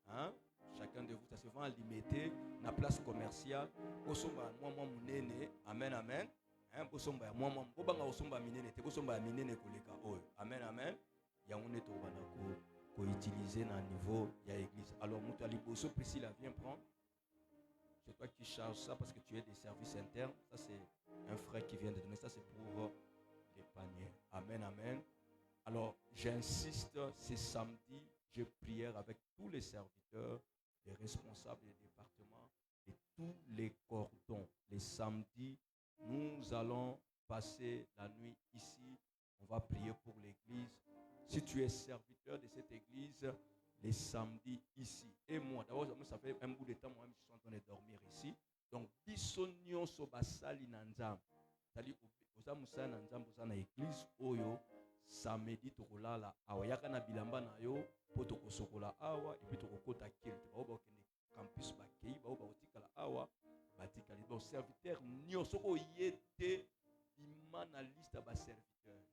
Hein? Chacun de vous, ça se vend en limité. Na place commerciale. Osomba, moi, mounene. Amen, amen. Hein? Osomba, moi, bobanga osomba minene. Te osomba minene koleka. Amen, amen. Il y a un état qu'on utiliser dans le niveau de l'église. Alors, Moutali Bosso, Priscilla, viens prendre. C'est toi qui charges ça parce que tu es des services internes. Ça, c'est un frère qui vient de donner. Ça, c'est pour les paniers. Amen, amen. Alors, j'insiste, c'est samedi. Je prière avec tous les serviteurs, les responsables des départements et tous les cordons. Les samedis, nous allons passer la nuit ici. On va prier pour l'église. Si tu es serviteur de cette église, les samedis ici. Et moi, d'abord, ça fait un bout de temps, moi, je suis en train de dormir ici. Donc, bisonyo sobasali nanzam. C'est-à-dire, aux amusans nanzam, aux an église, oyo, samedi, tokolala, awa, yakana bilamba na yo, poto kosokola awa, et puis tokokota kilte. Ba oba okende campus bakei, ba oba otikala awa, batikali. Donc, serviteur, nyosoko yete, imana liste ba serviteur.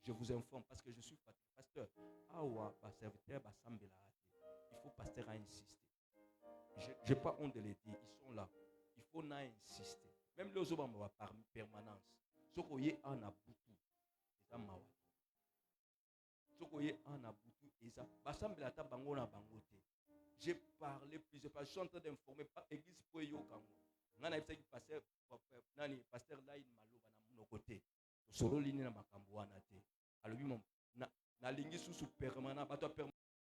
Je vous informe parce que je suis pasteur. Awa, ba serviteur, ba sambela. Il faut pasteur à insister. Je n'ai pas honte de les dire. Ils sont là. Il faut insister. Même les autres vont par permanence. Ce qu'on y a en aboutou, c'est un mawa. Ce qu'on y a en aboutou, c'est ça. Basamblata bango na bangote. J'ai parlé plusieurs fois. Je suis en train d'informer par église pour yo kango. Ngana ipsa ki pasteur nani pasteur là il maloba na mon côté. Solo lini na makambo wana te. Alors lui mon na lingi sous permanent bato